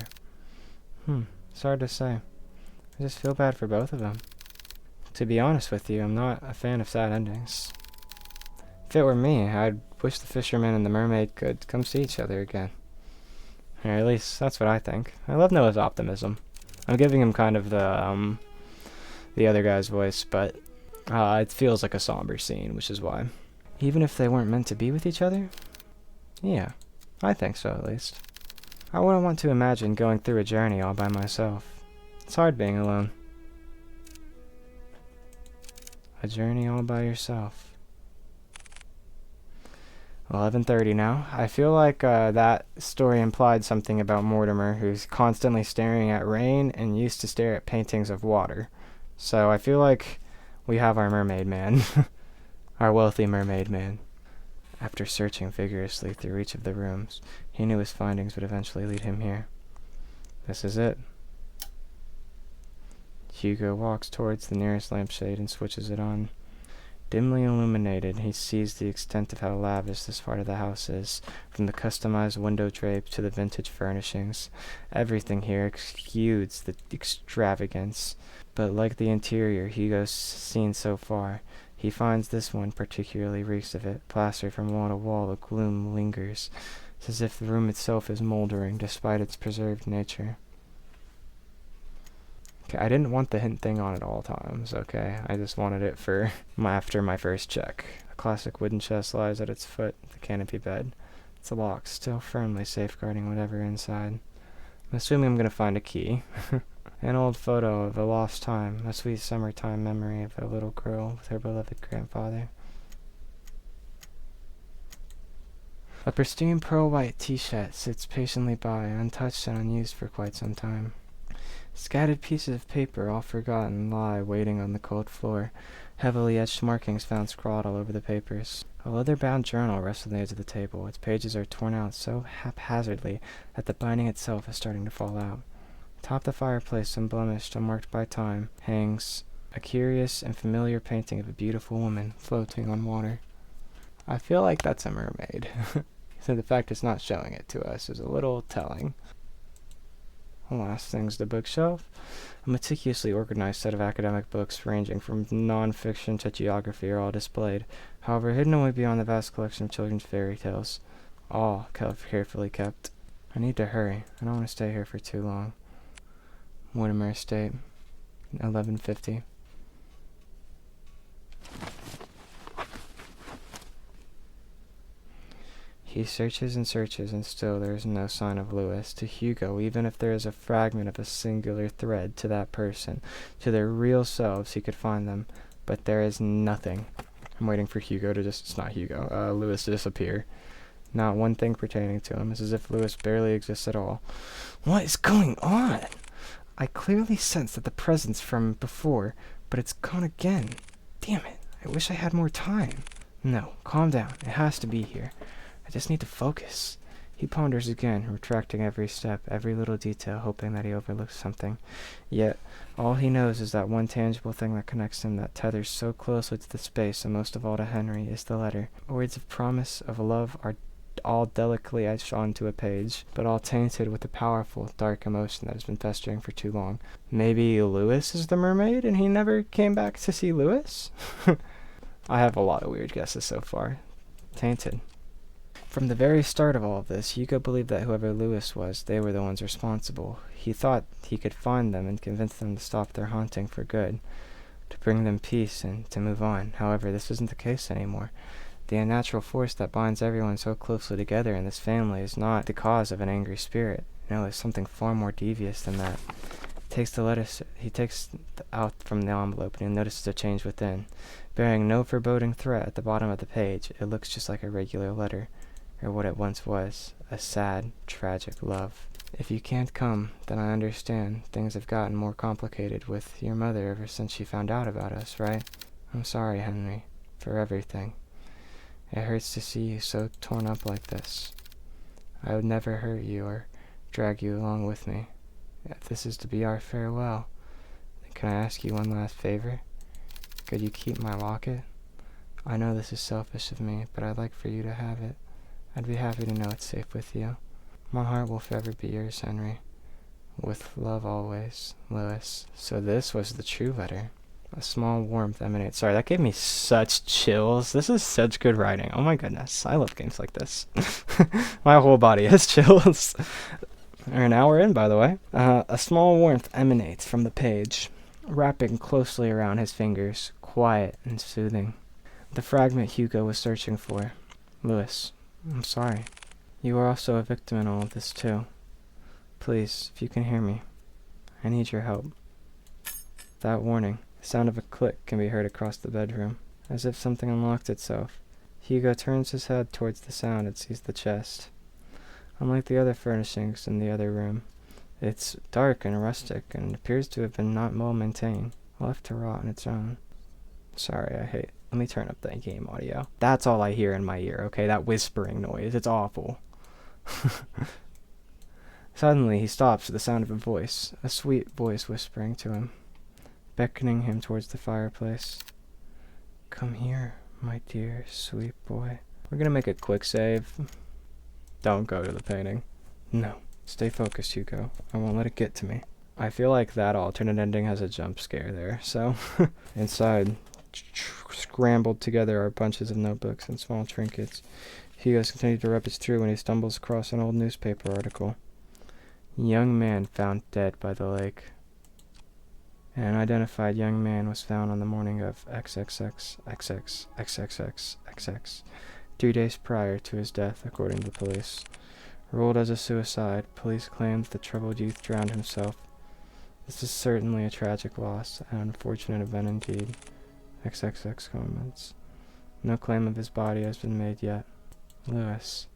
It's hard to say. I just feel bad for both of them. To be honest with you, I'm not a fan of sad endings. If it were me, I'd wish the fisherman and the mermaid could come see each other again. Or at least, that's what I think. I love Noah's optimism. I'm giving him kind of the other guy's voice, but it feels like a somber scene, which is why. Even if they weren't meant to be with each other? Yeah, I think so at least. I wouldn't want to imagine going through a journey all by myself. It's hard being alone. A journey all by yourself. 11:30 now. I feel like that story implied something about Mortimer, who's constantly staring at rain and used to stare at paintings of water. So I feel like we have our mermaid man. Our wealthy mermaid man. After searching vigorously through each of the rooms, he knew his findings would eventually lead him here. This is it. Hugo walks towards the nearest lampshade and switches it on. Dimly illuminated, he sees the extent of how lavish this part of the house is, from the customized window drapes to the vintage furnishings. Everything here exudes the extravagance, but like the interior Hugo's seen so far, he finds this one particularly reeks of it. Plastered from wall to wall, the gloom lingers. It's as if the room itself is moldering, despite its preserved nature. Okay, I didn't want the hint thing on at all times, okay? I just wanted it for after my first check. A classic wooden chest lies at its foot, the canopy bed. It's locked, still firmly safeguarding whatever inside. I'm assuming I'm gonna find a key. An old photo of a lost time, a sweet summertime memory of a little girl with her beloved grandfather. A pristine pearl-white tea-set sits patiently by, untouched and unused for quite some time. Scattered pieces of paper, all forgotten, lie waiting on the cold floor. Heavily etched markings found scrawled all over the papers. A leather-bound journal rests on the edge of the table. Its pages are torn out so haphazardly that the binding itself is starting to fall out. Atop the fireplace, unblemished, unmarked by time, hangs a curious and familiar painting of a beautiful woman floating on water. I feel like that's a mermaid. So the fact it's not showing it to us is a little telling. The last thing's the bookshelf. A meticulously organized set of academic books ranging from non-fiction to geography are all displayed, however hidden away beyond the vast collection of children's fairy tales. All carefully kept. I need to hurry. I don't want to stay here for too long. Mortimer Estate, 11:50. He searches and searches, and still there is no sign of Lewis. To Hugo, even if there is a fragment of a singular thread to that person, to their real selves, he could find them. But there is nothing. I'm waiting for it's not Hugo, Lewis to disappear. Not one thing pertaining to him. It's as if Lewis barely exists at all. What is going on? I clearly sense that the presence from before, but it's gone again. Damn it. I wish I had more time. No, calm down. It has to be here. I just need to focus. He ponders again, retracting every step, every little detail, hoping that he overlooks something. Yet, all he knows is that one tangible thing that connects him, that tethers so closely to the space, and most of all to Henry, is the letter. Words of promise, of love, are all delicately etched onto a page, but all tainted with the powerful, dark emotion that has been festering for too long. Maybe Lewis is the mermaid, and he never came back to see Lewis? I have a lot of weird guesses so far. Tainted. From the very start of all of this, Hugo believed that whoever Lewis was, they were the ones responsible. He thought he could find them and convince them to stop their haunting for good, to bring them peace and to move on. However, this isn't the case anymore. The unnatural force that binds everyone so closely together in this family is not the cause of an angry spirit. No, it's something far more devious than that. He takes out from the envelope and he notices a change within. Bearing no foreboding threat at the bottom of the page, it looks just like a regular letter. Or what it once was, a sad, tragic love. If you can't come, then I understand. Things have gotten more complicated with your mother ever since she found out about us, right? I'm sorry, Henry, for everything. It hurts to see you so torn up like this. I would never hurt you or drag you along with me. If this is to be our farewell, then can I ask you one last favor? Could you keep my locket? I know this is selfish of me, but I'd like for you to have it. I'd be happy to know it's safe with you. My heart will forever be yours, Henry. With love always, Lewis. So this was the true letter. A small warmth emanates. Sorry, that gave me such chills. This is such good writing. Oh my goodness. I love games like this. My whole body has chills. An hour in, by the way. A small warmth emanates from the page, wrapping closely around his fingers, quiet and soothing. The fragment Hugo was searching for. Lewis. I'm sorry. You are also a victim in all of this, too. Please, if you can hear me, I need your help. Without warning, the sound of a click can be heard across the bedroom, as if something unlocked itself. Hugo turns his head towards the sound and sees the chest. Unlike the other furnishings in the other room, it's dark and rustic and appears to have been not well maintained, left to rot on its own. Sorry, let me turn up the game audio. That's all I hear in my ear, okay? That whispering noise. It's awful. Suddenly, he stops at the sound of a voice, a sweet voice whispering to him, beckoning him towards the fireplace. Come here, my dear, sweet boy. We're gonna make a quick save. Don't go to the painting. No. Stay focused, Hugo. I won't let it get to me. I feel like that alternate ending has a jump scare there, so... Inside... Scrambled together are bunches of notebooks and small trinkets. Hugo continued to rummage through when he stumbles across an old newspaper article. Young man found dead by the lake. An unidentified young man was found on the morning of XXX 3 days prior to his death, according to the police. Ruled as a suicide, police claimed the troubled youth drowned himself. This is certainly a tragic loss, an unfortunate event indeed. XXX comments. No claim of his body has been made yet. Lewis.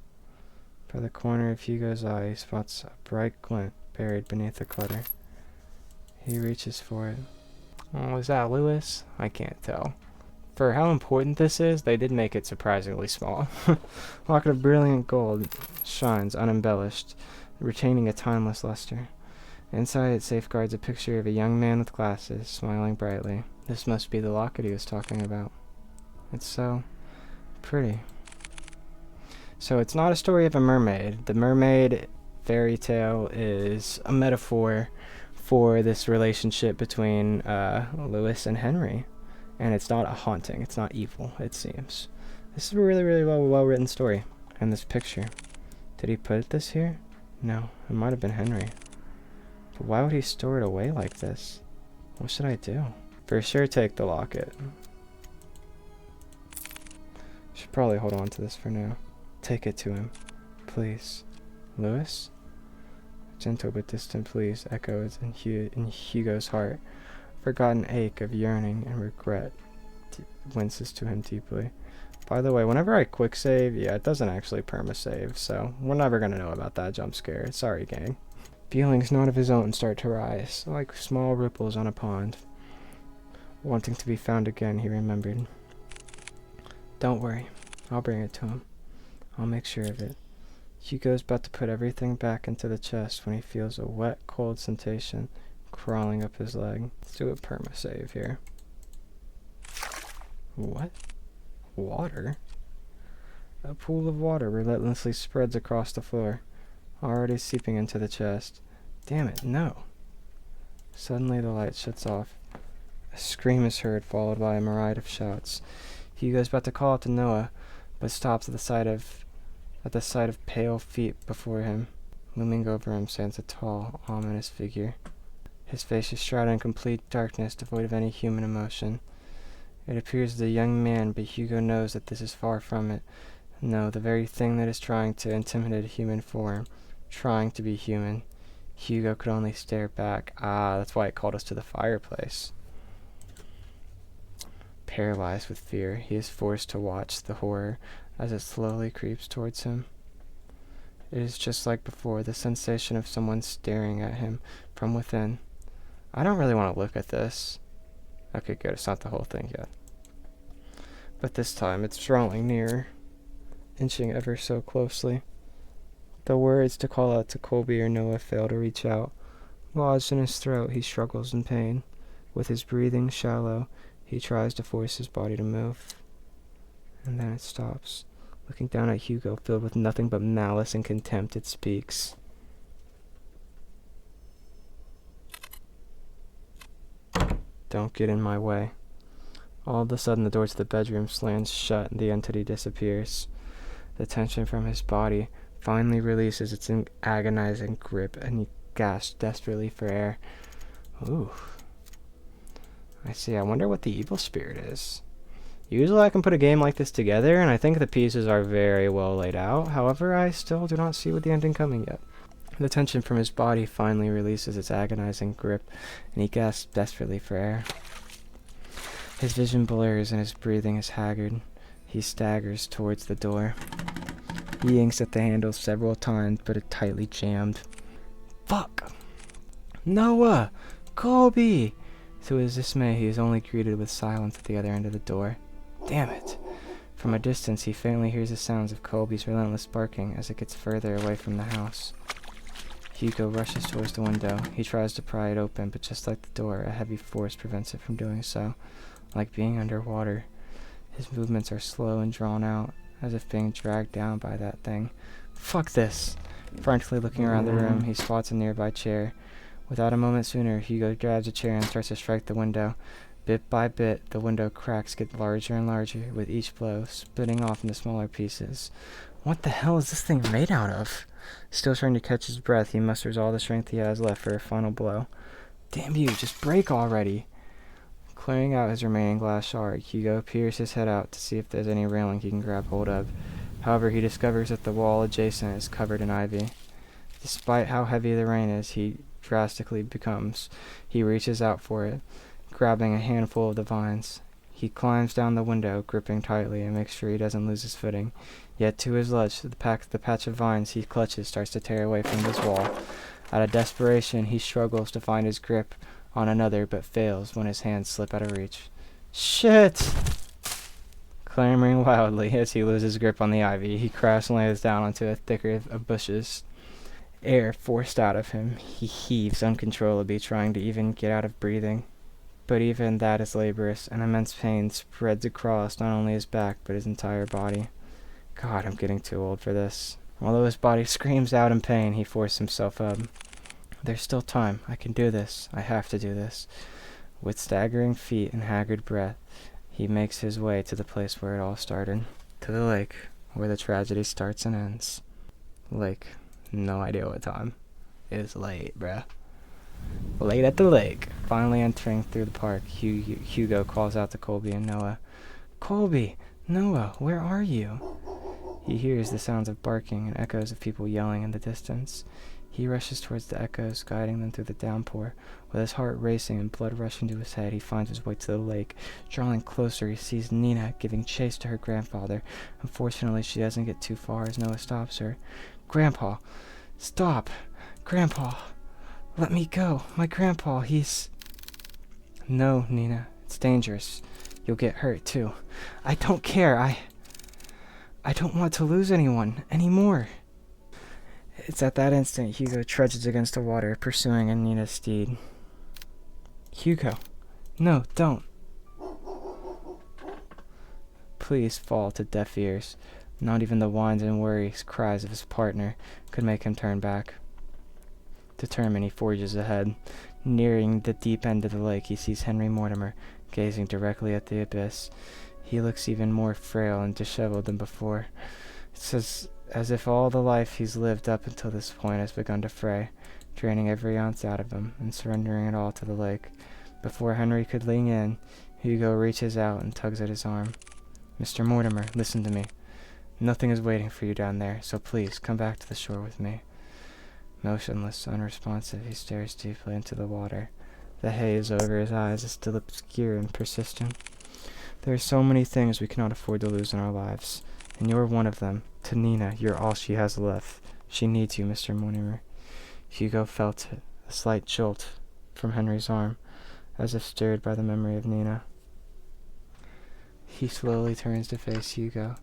By the corner of Hugo's eye, he spots a bright glint buried beneath the clutter. He reaches for it. Oh, is that Lewis? I can't tell. For how important this is, they did make it surprisingly small. Locket of brilliant gold shines unembellished, retaining a timeless luster. Inside it safeguards a picture of a young man with glasses, smiling brightly. This must be the locket he was talking about. It's so pretty. So it's not a story of a mermaid. The mermaid fairy tale is a metaphor for this relationship between Lewis and Henry. And it's not a haunting. It's not evil, it seems. This is a really, really well-written story. And this picture. Did he put this here? No, it might have been Henry. But why would he store it away like this? What should I do? For sure take the locket. Should probably hold on to this for now. Take it to him. Please. Lewis? Gentle but distant please echoes in Hugo's heart. Forgotten ache of yearning and regret winces to him deeply. By the way, whenever I quick save, yeah, it doesn't actually perma-save, so we're never gonna know about that jump scare. Sorry, gang. Feelings not of his own start to rise, like small ripples on a pond. Wanting to be found again, he remembered. Don't worry, I'll bring it to him. I'll make sure of it. Hugo's about to put everything back into the chest when he feels a wet, cold sensation crawling up his leg. Let's do a perma-save here. What? Water? A pool of water relentlessly spreads across the floor, already seeping into the chest. Damn it, no. Suddenly the light shuts off. A scream is heard, followed by a myriad of shouts. Hugo's about to call out to Noah, but stops at the sight of pale feet before him. Looming over him stands a tall, ominous figure. His face is shrouded in complete darkness, devoid of any human emotion. It appears as a young man, but Hugo knows that this is far from it. No, the very thing that is trying to intimidate a human form, trying to be human. Hugo could only stare back. Ah, that's why it called us to the fireplace. Paralyzed with fear, he is forced to watch the horror as it slowly creeps towards him. It is just like before, the sensation of someone staring at him from within. I don't really want to look at this. Okay, good, it's not the whole thing yet. But this time, it's drawing nearer, inching ever so closely. The words to call out to Colby or Noah fail to reach out. Lodged in his throat, he struggles in pain. With his breathing shallow, he tries to force his body to move. And then it stops. Looking down at Hugo, filled with nothing but malice and contempt, it speaks. Don't get in my way. All of a sudden, the door to the bedroom slams shut and the entity disappears. The tension from his body finally releases its agonizing grip, and he gasps desperately for air. Ooh. I see. I wonder what the evil spirit is. Usually I can put a game like this together, and I think the pieces are very well laid out. However, I still do not see with the ending coming yet. The tension from his body finally releases its agonizing grip, and he gasps desperately for air. His vision blurs and his breathing is haggard. He staggers towards the door. He yanks at the handle several times, but it's tightly jammed. Fuck! Noah! Colby! To his dismay, he is only greeted with silence at the other end of the door. Damn it! From a distance, he faintly hears the sounds of Colby's relentless barking as it gets further away from the house. Hugo rushes towards the window. He tries to pry it open, but just like the door, a heavy force prevents it from doing so. Like being underwater, his movements are slow and drawn out, as if being dragged down by that thing. Fuck this! Frantically looking around the room, he spots a nearby chair. Without a moment sooner, Hugo grabs a chair and starts to strike the window. Bit by bit, the window cracks get larger and larger with each blow, splitting off into smaller pieces. What the hell is this thing made out of? Still trying to catch his breath, he musters all the strength he has left for a final blow. Damn you, just break already! Clearing out his remaining glass shard, Hugo peers his head out to see if there's any railing he can grab hold of. However, he discovers that the wall adjacent is covered in ivy. Despite how heavy the rain is, he drastically becomes. He reaches out for it, grabbing a handful of the vines. He climbs down the window, gripping tightly, and makes sure he doesn't lose his footing. Yet to his left, the patch of vines he clutches starts to tear away from his wall. Out of desperation, he struggles to find his grip on another, but fails when his hands slip out of reach. Shit! Clamoring wildly as he loses grip on the ivy, he crashes and lands down onto a thicket of bushes. Air forced out of him, he heaves uncontrollably, trying to even get out of breathing. But even that is laborious, and immense pain spreads across not only his back, but his entire body. God, I'm getting too old for this. Although his body screams out in pain, he forces himself up. There's still time. I can do this. I have to do this. With staggering feet and haggard breath, he makes his way to the place where it all started. To the lake, where the tragedy starts and ends. Lake. No idea what time. It is late, bruh. Late at the lake. Finally entering through the park, Hugo calls out to Colby and Noah. Colby! Noah, where are you? He hears the sounds of barking and echoes of people yelling in the distance. He rushes towards the echoes, guiding them through the downpour. With his heart racing and blood rushing to his head, he finds his way to the lake. Drawing closer, he sees Nina giving chase to her grandfather. Unfortunately, she doesn't get too far as Noah stops her. Grandpa! Stop! Grandpa! Let me go! My grandpa, he's... No, Nina. It's dangerous. You'll get hurt, too. I don't care. I don't want to lose anyone anymore. It's at that instant Hugo trudges against the water, pursuing Nina's steed. Hugo! No, don't! Please fall to deaf ears. Not even the whines and worries cries of his partner could make him turn back. Determined, he forges ahead. Nearing the deep end of the lake, he sees Henry Mortimer, gazing directly at the abyss. He looks even more frail and disheveled than before. It's as if all the life he's lived up until this point has begun to fray, draining every ounce out of him and surrendering it all to the lake. Before Henry could lean in, Hugo reaches out and tugs at his arm. Mr. Mortimer, listen to me. Nothing is waiting for you down there, so please come back to the shore with me. Motionless, unresponsive, he stares deeply into the water. The haze over his eyes is still obscure and persistent. There are so many things we cannot afford to lose in our lives, and you're one of them. To Nina, you're all she has left. She needs you, Mr. Mortimer. Hugo felt it, a slight jolt from Henry's arm, as if stirred by the memory of Nina. He slowly turns to face Hugo.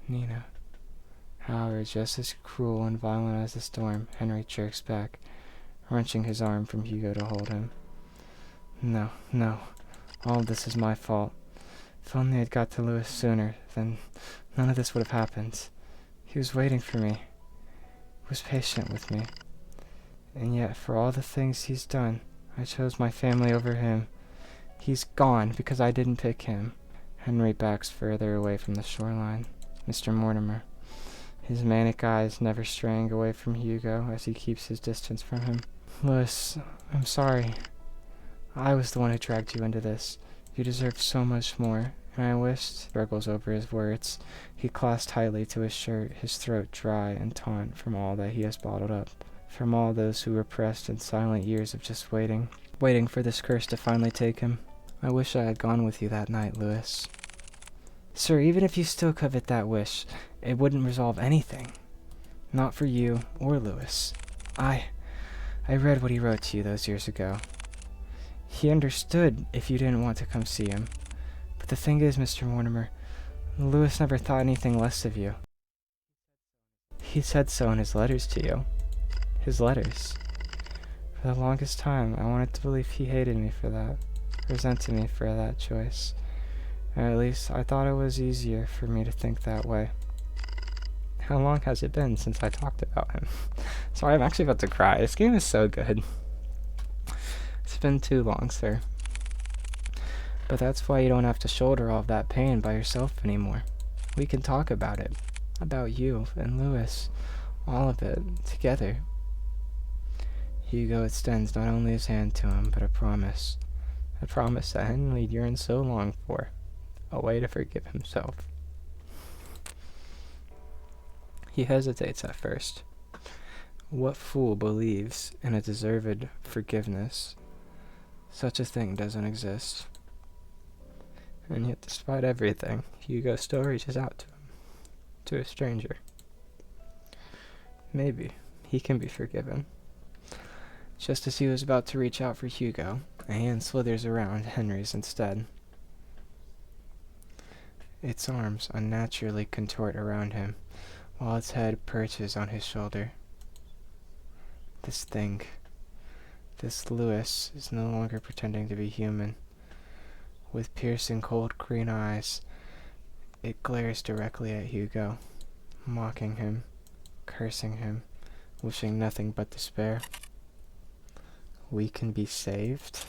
Nina. However, just as cruel and violent as the storm, Henry jerks back, wrenching his arm from Hugo to hold him. No, no. All of this is my fault. If only I'd got to Lewis sooner, then none of this would have happened. He was waiting for me. He was patient with me. And yet, for all the things he's done, I chose my family over him. He's gone because I didn't pick him. Henry backs further away from the shoreline. Mr. Mortimer. His manic eyes never straying away from Hugo as he keeps his distance from him. Lewis, I'm sorry. I was the one who dragged you into this. You deserve so much more, and I wished... Struggles over his words. He clasps tightly to his shirt, his throat dry and taut from all that he has bottled up. From all those who repressed in silent years of just waiting for this curse to finally take him. I wish I had gone with you that night, Lewis. Sir, even if you still covet that wish, it wouldn't resolve anything. Not for you or Lewis. I read what he wrote to you those years ago. He understood if you didn't want to come see him. But the thing is, Mr. Mortimer, Lewis never thought anything less of you. He said so in his letters to you. His letters. For the longest time, I wanted to believe he hated me for that, resented me for that choice. Or at least, I thought it was easier for me to think that way. How long has it been since I talked about him? Sorry, I'm actually about to cry. This game is so good. It's been too long, sir. But that's why you don't have to shoulder all of that pain by yourself anymore. We can talk about it. About you and Lewis. All of it. Together. Hugo extends not only his hand to him, but a promise. A promise that Henry yearned so long for. A way to forgive himself. He hesitates at first. What fool believes in a deserved forgiveness? Such a thing doesn't exist. And yet, despite everything, Hugo still reaches out to him. To a stranger. Maybe he can be forgiven. Just as he was about to reach out for Hugo, A hand slithers around Henry's instead. Its arms unnaturally contort around him, while its head perches on his shoulder. This thing, this Lewis, is no longer pretending to be human. With piercing cold green eyes, it glares directly at Hugo, mocking him, cursing him, wishing nothing but despair. We can be saved?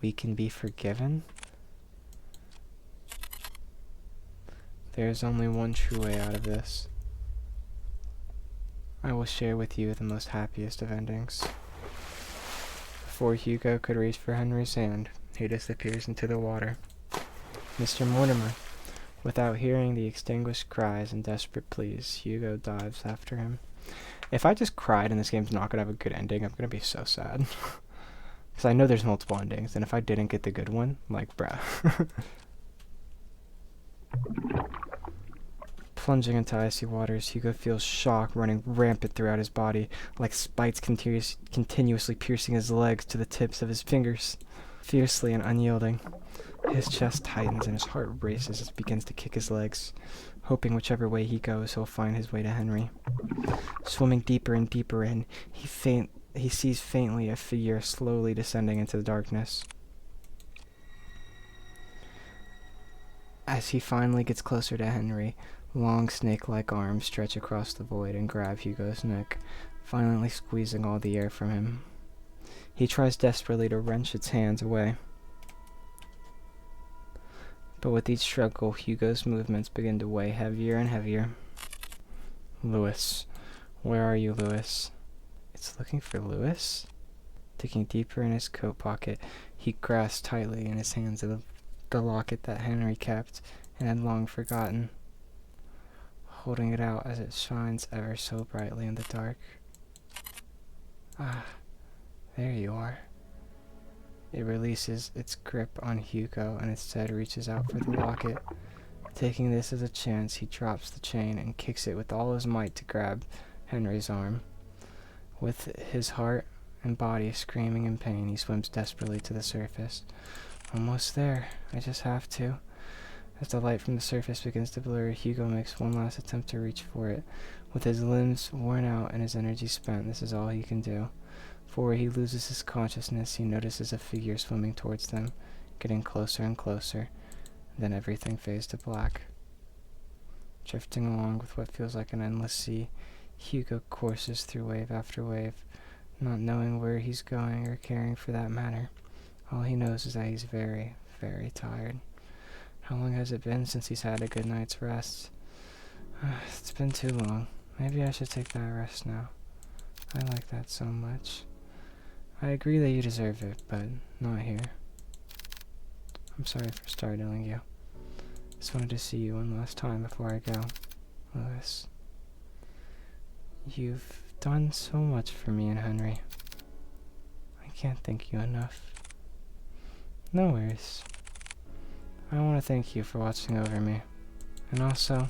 We can be forgiven? There is only one true way out of this. I will share with you the most happiest of endings. Before Hugo could reach for Henry's hand, he disappears into the water. Mr. Mortimer, without hearing the extinguished cries and desperate pleas, Hugo dives after him. If I just cried and this game's not going to have a good ending, I'm going to be so sad. Because I know there's multiple endings, and if I didn't get the good one, like, bruh. Plunging into icy waters, Hugo feels shock running rampant throughout his body, like spikes continuously piercing his legs to the tips of his fingers. Fiercely and unyielding, his chest tightens and his heart races as he begins to kick his legs, hoping whichever way he goes, he'll find his way to Henry. Swimming deeper and deeper in, he sees faintly a figure slowly descending into the darkness. As he finally gets closer to Henry, long snake-like arms stretch across the void and grab Hugo's neck, violently squeezing all the air from him. He tries desperately to wrench its hands away. But with each struggle, Hugo's movements begin to weigh heavier and heavier. Lewis. Where are you, Lewis? It's looking for Lewis? Digging deeper in his coat pocket, he grasps tightly in his hands the locket that Henry kept and had long forgotten, holding it out as it shines ever so brightly in the dark. Ah, there you are. It releases its grip on Hugo and instead reaches out for the locket. Taking this as a chance, he drops the chain and kicks it with all his might to grab Henry's arm. With his heart and body screaming in pain, he swims desperately to the surface. Almost there. I just have to. As the light from the surface begins to blur, Hugo makes one last attempt to reach for it. With his limbs worn out and his energy spent, this is all he can do. For where he loses his consciousness, he notices a figure swimming towards them, getting closer and closer. Then everything fades to black. Drifting along with what feels like an endless sea, Hugo courses through wave after wave, not knowing where he's going or caring for that matter. All he knows is that he's very, very tired. How long has it been since he's had a good night's rest? It's been too long. Maybe I should take that rest now. I like that so much. I agree that you deserve it, but not here. I'm sorry for startling you. Just wanted to see you one last time before I go, Lewis. You've done so much for me and Henry. I can't thank you enough. No worries. I want to thank you for watching over me. And also,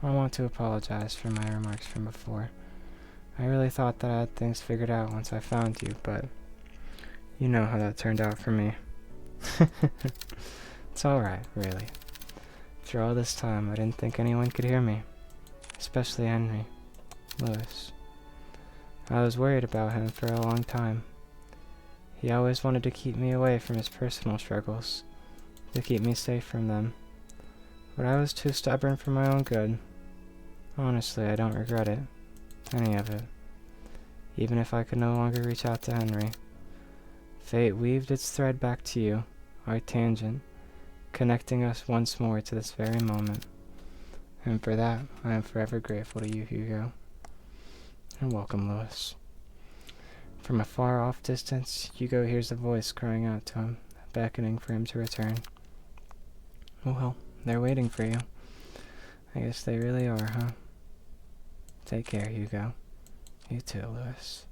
I want to apologize for my remarks from before. I really thought that I had things figured out once I found you, but you know how that turned out for me. It's alright, really. After all this time, I didn't think anyone could hear me. Especially Henry. Lewis. I was worried about him for a long time. He always wanted to keep me away from his personal struggles, to keep me safe from them. But I was too stubborn for my own good. Honestly, I don't regret it. Any of it. Even if I could no longer reach out to Henry. Fate weaved its thread back to you, our tangent, connecting us once more to this very moment. And for that, I am forever grateful to you, Hugo. And welcome, Lewis. From a far-off distance, Hugo hears a voice crying out to him, beckoning for him to return. Well, they're waiting for you. I guess they really are, huh? Take care, Hugo. You too, Lewis.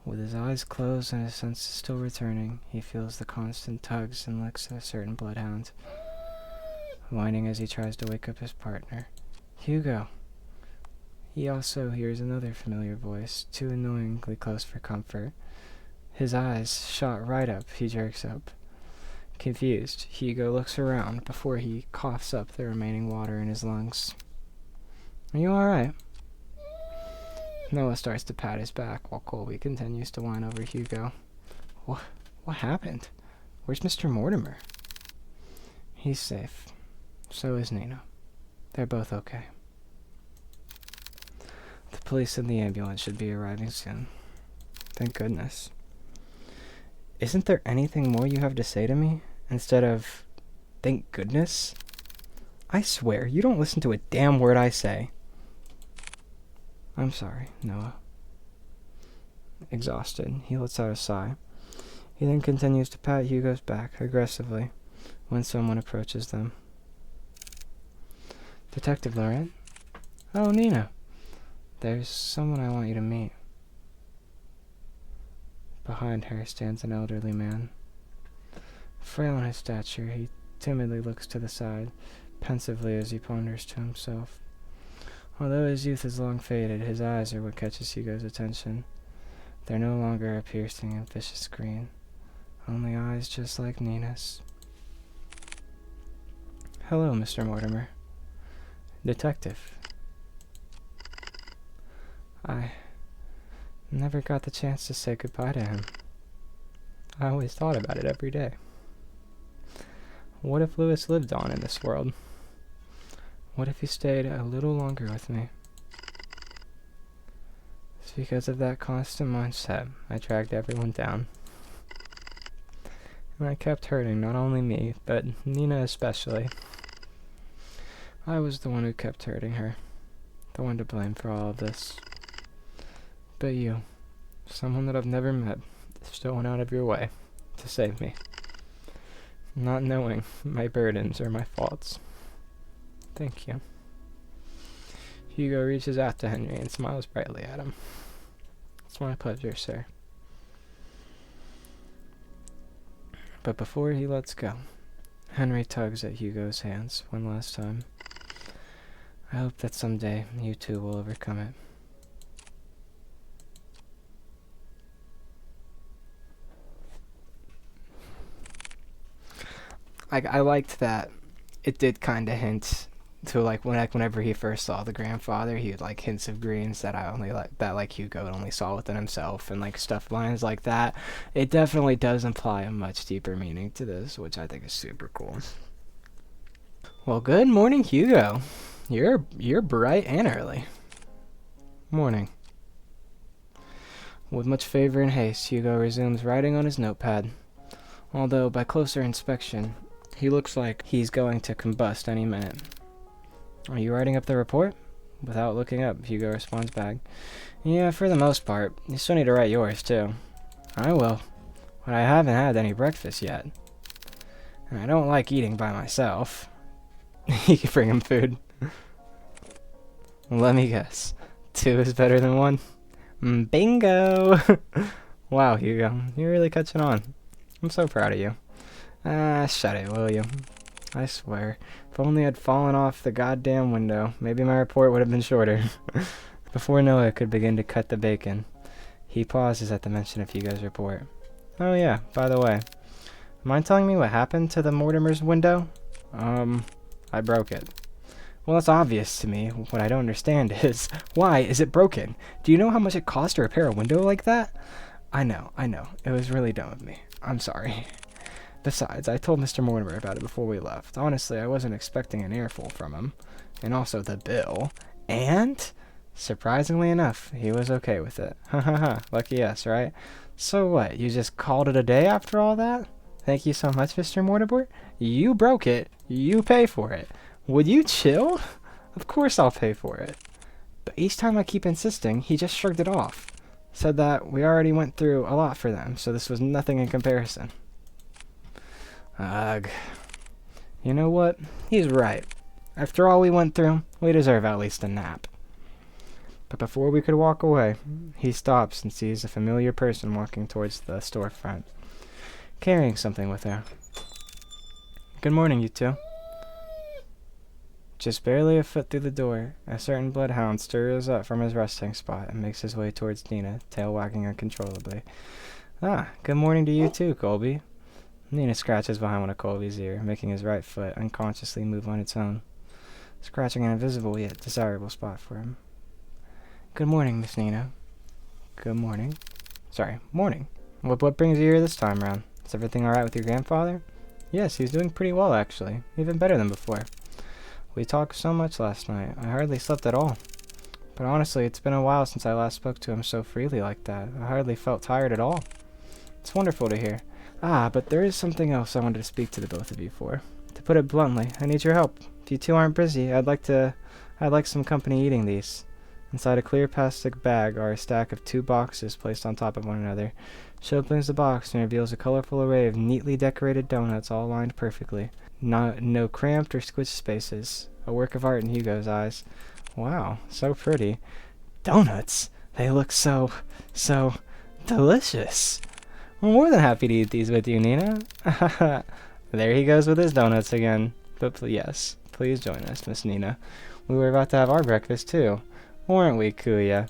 With his eyes closed and his senses still returning, he feels the constant tugs and licks of a certain bloodhound, whining as he tries to wake up his partner. Hugo! He also hears another familiar voice, too annoyingly close for comfort. His eyes shot right up. He jerks up. Confused, Hugo looks around before he coughs up the remaining water in his lungs. Are you alright? Noah starts to pat his back while Colby continues to whine over Hugo. What happened? Where's Mr. Mortimer? He's safe. So is Nina. They're both okay. The police and the ambulance should be arriving soon. Thank goodness. Isn't there anything more you have to say to me, instead of, thank goodness? I swear, you don't listen to a damn word I say. I'm sorry, Noah. Exhausted, he lets out a sigh. He then continues to pat Hugo's back aggressively when someone approaches them. Detective Laurent? Oh, Nina. There's someone I want you to meet. Behind her stands an elderly man. Frail in his stature, he timidly looks to the side, pensively as he ponders to himself. Although his youth is long faded, his eyes are what catches Hugo's attention. They're no longer a piercing and vicious green, only eyes just like Nina's. Hello, Mr. Mortimer. Detective. I never got the chance to say goodbye to him. I always thought about it every day. What if Lewis lived on in this world? What if he stayed a little longer with me? It's because of that constant mindset I dragged everyone down. And I kept hurting not only me, but Nina especially. I was the one who kept hurting her, the one to blame for all of this. But you, someone that I've never met, still went out of your way to save me, not knowing my burdens or my faults. Thank you. Hugo reaches out to Henry and smiles brightly at him. It's my pleasure, sir. But before he lets go, Henry tugs at Hugo's hands one last time. I hope that someday you two will overcome it. I liked that it did kind of hint to whenever he first saw the grandfather, he had like hints of greens that Hugo only saw within himself, and like stuff lines like that. It definitely does imply a much deeper meaning to this, which I think is super cool. Well, good morning, Hugo. You're bright and early. Morning. With much favor and haste, Hugo resumes writing on his notepad. Although by closer inspection, he looks like he's going to combust any minute. Are you writing up the report? Without looking up, Hugo responds back. Yeah, for the most part. You still need to write yours, too. I will. But I haven't had any breakfast yet. And I don't like eating by myself. You can bring him food. Let me guess. 2 is better than 1? Bingo! Wow, Hugo. You're really catching on. I'm so proud of you. Shut it, will you? I swear. If only I'd fallen off the goddamn window, maybe my report would have been shorter. Before Noah could begin to cut the bacon, he pauses at the mention of Hugo's report. Oh yeah, by the way, mind telling me what happened to the Mortimer's window? I broke it. Well, that's obvious to me. What I don't understand is, why is it broken? Do you know how much it costs to repair a window like that? I know. It was really dumb of me. I'm sorry. Besides, I told Mr. Mortimer about it before we left. Honestly, I wasn't expecting an earful from him. And also the bill. And, surprisingly enough, he was okay with it. Ha ha ha. Lucky us, right? So what, you just called it a day after all that? Thank you so much, Mr. Mortimer. You broke it. You pay for it. Would you chill? Of course I'll pay for it. But each time I keep insisting, he just shrugged it off. Said that we already went through a lot for them, so this was nothing in comparison. Ugh. You know what? He's right. After all we went through, we deserve at least a nap. But before we could walk away, he stops and sees a familiar person walking towards the storefront, carrying something with her. Good morning, you two. Just barely a foot through the door, a certain bloodhound stirs up from his resting spot and makes his way towards Nina, tail wagging uncontrollably. Ah, good morning to you too, Colby. Nina scratches behind one of Colby's ear, making his right foot unconsciously move on its own, scratching an invisible yet desirable spot for him. Good morning, Miss Nina. Good morning. Sorry, morning. What brings you here this time round? Is everything alright with your grandfather? Yes, he's doing pretty well, actually. Even better than before. We talked so much last night, I hardly slept at all. But honestly, it's been a while since I last spoke to him so freely like that. I hardly felt tired at all. It's wonderful to hear. Ah, but there is something else I wanted to speak to the both of you for. To put it bluntly, I need your help. If you two aren't busy, I'd like some company eating these. Inside a clear plastic bag are a stack of 2 boxes placed on top of one another. She opens the box and reveals a colorful array of neatly decorated donuts all lined perfectly. No cramped or squished spaces. A work of art in Hugo's eyes. Wow, so pretty. Donuts! They look so delicious. I'm more than happy to eat these with you, Nina. There he goes with his donuts again. But yes, please join us, Miss Nina. We were about to have our breakfast, too. Weren't we, Kuya?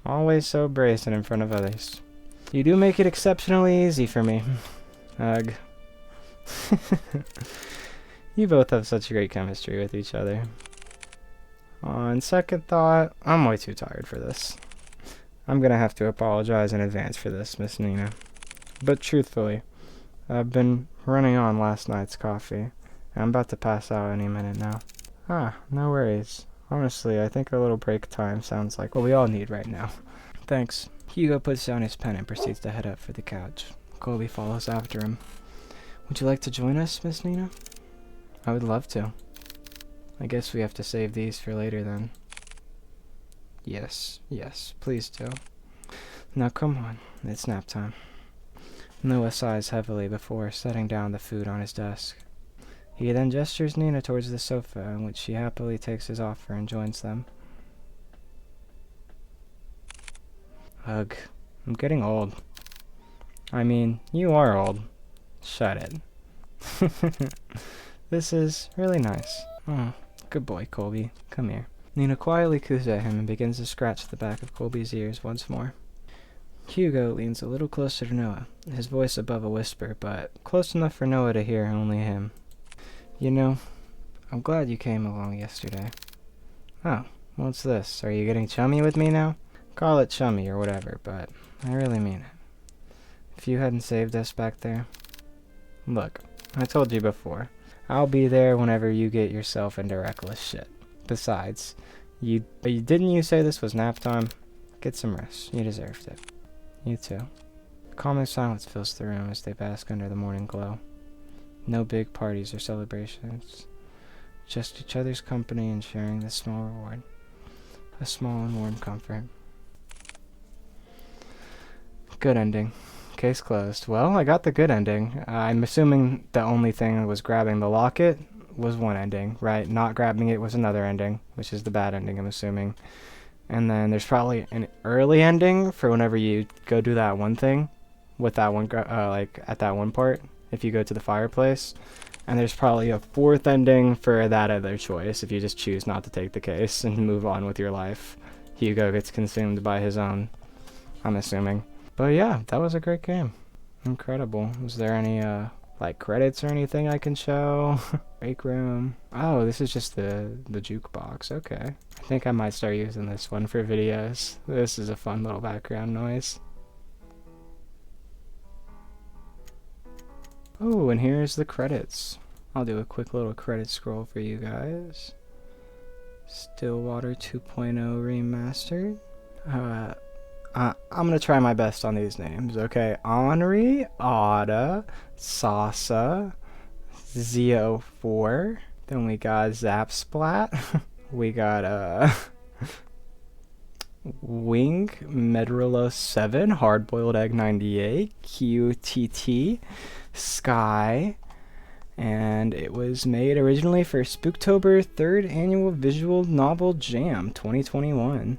Always so brazen in front of others. You do make it exceptionally easy for me. Ugh. You both have such great chemistry with each other. On second thought, I'm way too tired for this. I'm gonna have to apologize in advance for this, Miss Nina. But truthfully, I've been running on last night's coffee, and I'm about to pass out any minute now. Ah, no worries. Honestly, I think a little break time sounds like what we all need right now. Thanks. Hugo puts down his pen and proceeds to head up for the couch. Colby follows after him. Would you like to join us, Miss Nina? I would love to. I guess we have to save these for later then. Yes, please do. Now come on, it's nap time. Noah sighs heavily before setting down the food on his desk. He then gestures Nina towards the sofa, in which she happily takes his offer and joins them. Ugh, I'm getting old. I mean, you are old. Shut it. This is really nice. Oh, good boy, Colby. Come here. Nina quietly coos at him and begins to scratch the back of Colby's ears once more. Hugo leans a little closer to Noah, his voice above a whisper, but close enough for Noah to hear only him. You know, I'm glad you came along yesterday. Oh, what's this? Are you getting chummy with me now? Call it chummy or whatever, but I really mean it. If you hadn't saved us back there... Look, I told you before. I'll be there whenever you get yourself into reckless shit. Besides, didn't you say this was nap time? Get some rest. You deserved it. You too. Calming silence fills the room as they bask under the morning glow. No big parties or celebrations. Just each other's company and sharing this small reward. A small and warm comfort. Good ending. Case closed. Well, I got the good ending. I'm assuming the only thing that was grabbing the locket was one ending, right? Not grabbing it was another ending, which is the bad ending, I'm assuming. And then there's probably an early ending for whenever you go do that one thing with that one, like at that one part, if you go to the fireplace. And there's probably a fourth ending for that other choice if you just choose not to take the case and move on with your life. Hugo gets consumed by his own, I'm assuming. But yeah, that was a great game. Incredible. Was there any, like, credits or anything I can show? Break room. Oh, this is just the jukebox. Okay. I think I might start using this one for videos. This is a fun little background noise. Oh, and here's the credits. I'll do a quick little credit scroll for you guys. Stillwater 2.0 remastered. I'm gonna try my best on these names, okay? Henri, Ada, Sasa, Zio4. Then we got Zap Splat. We got Wing, Medrilo 7, Hardboiled Egg 98, QTT, Sky, and it was made originally for Spooktober 3rd Annual Visual Novel Jam 2021.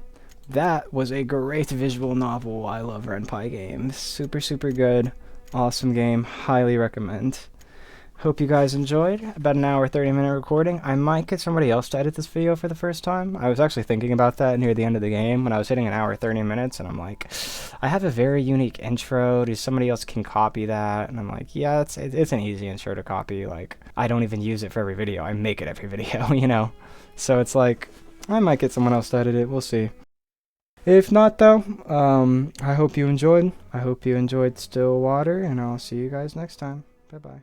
That was a great visual novel. I love Ren'Py games. Super, super good. Awesome game. Highly recommend. Hope you guys enjoyed. About an hour, 30-minute recording. I might get somebody else to edit this video for the first time. I was actually thinking about that near the end of the game when I was hitting an hour, 30 minutes, and I'm like, I have a very unique intro. Do somebody else can copy that? And I'm like, yeah, it's an easy intro to copy. Like, I don't even use it for every video. I make it every video, you know? So it's like, I might get someone else to edit it. We'll see. If not, though, I hope you enjoyed. I hope you enjoyed Stillwater, and I'll see you guys next time. Bye-bye.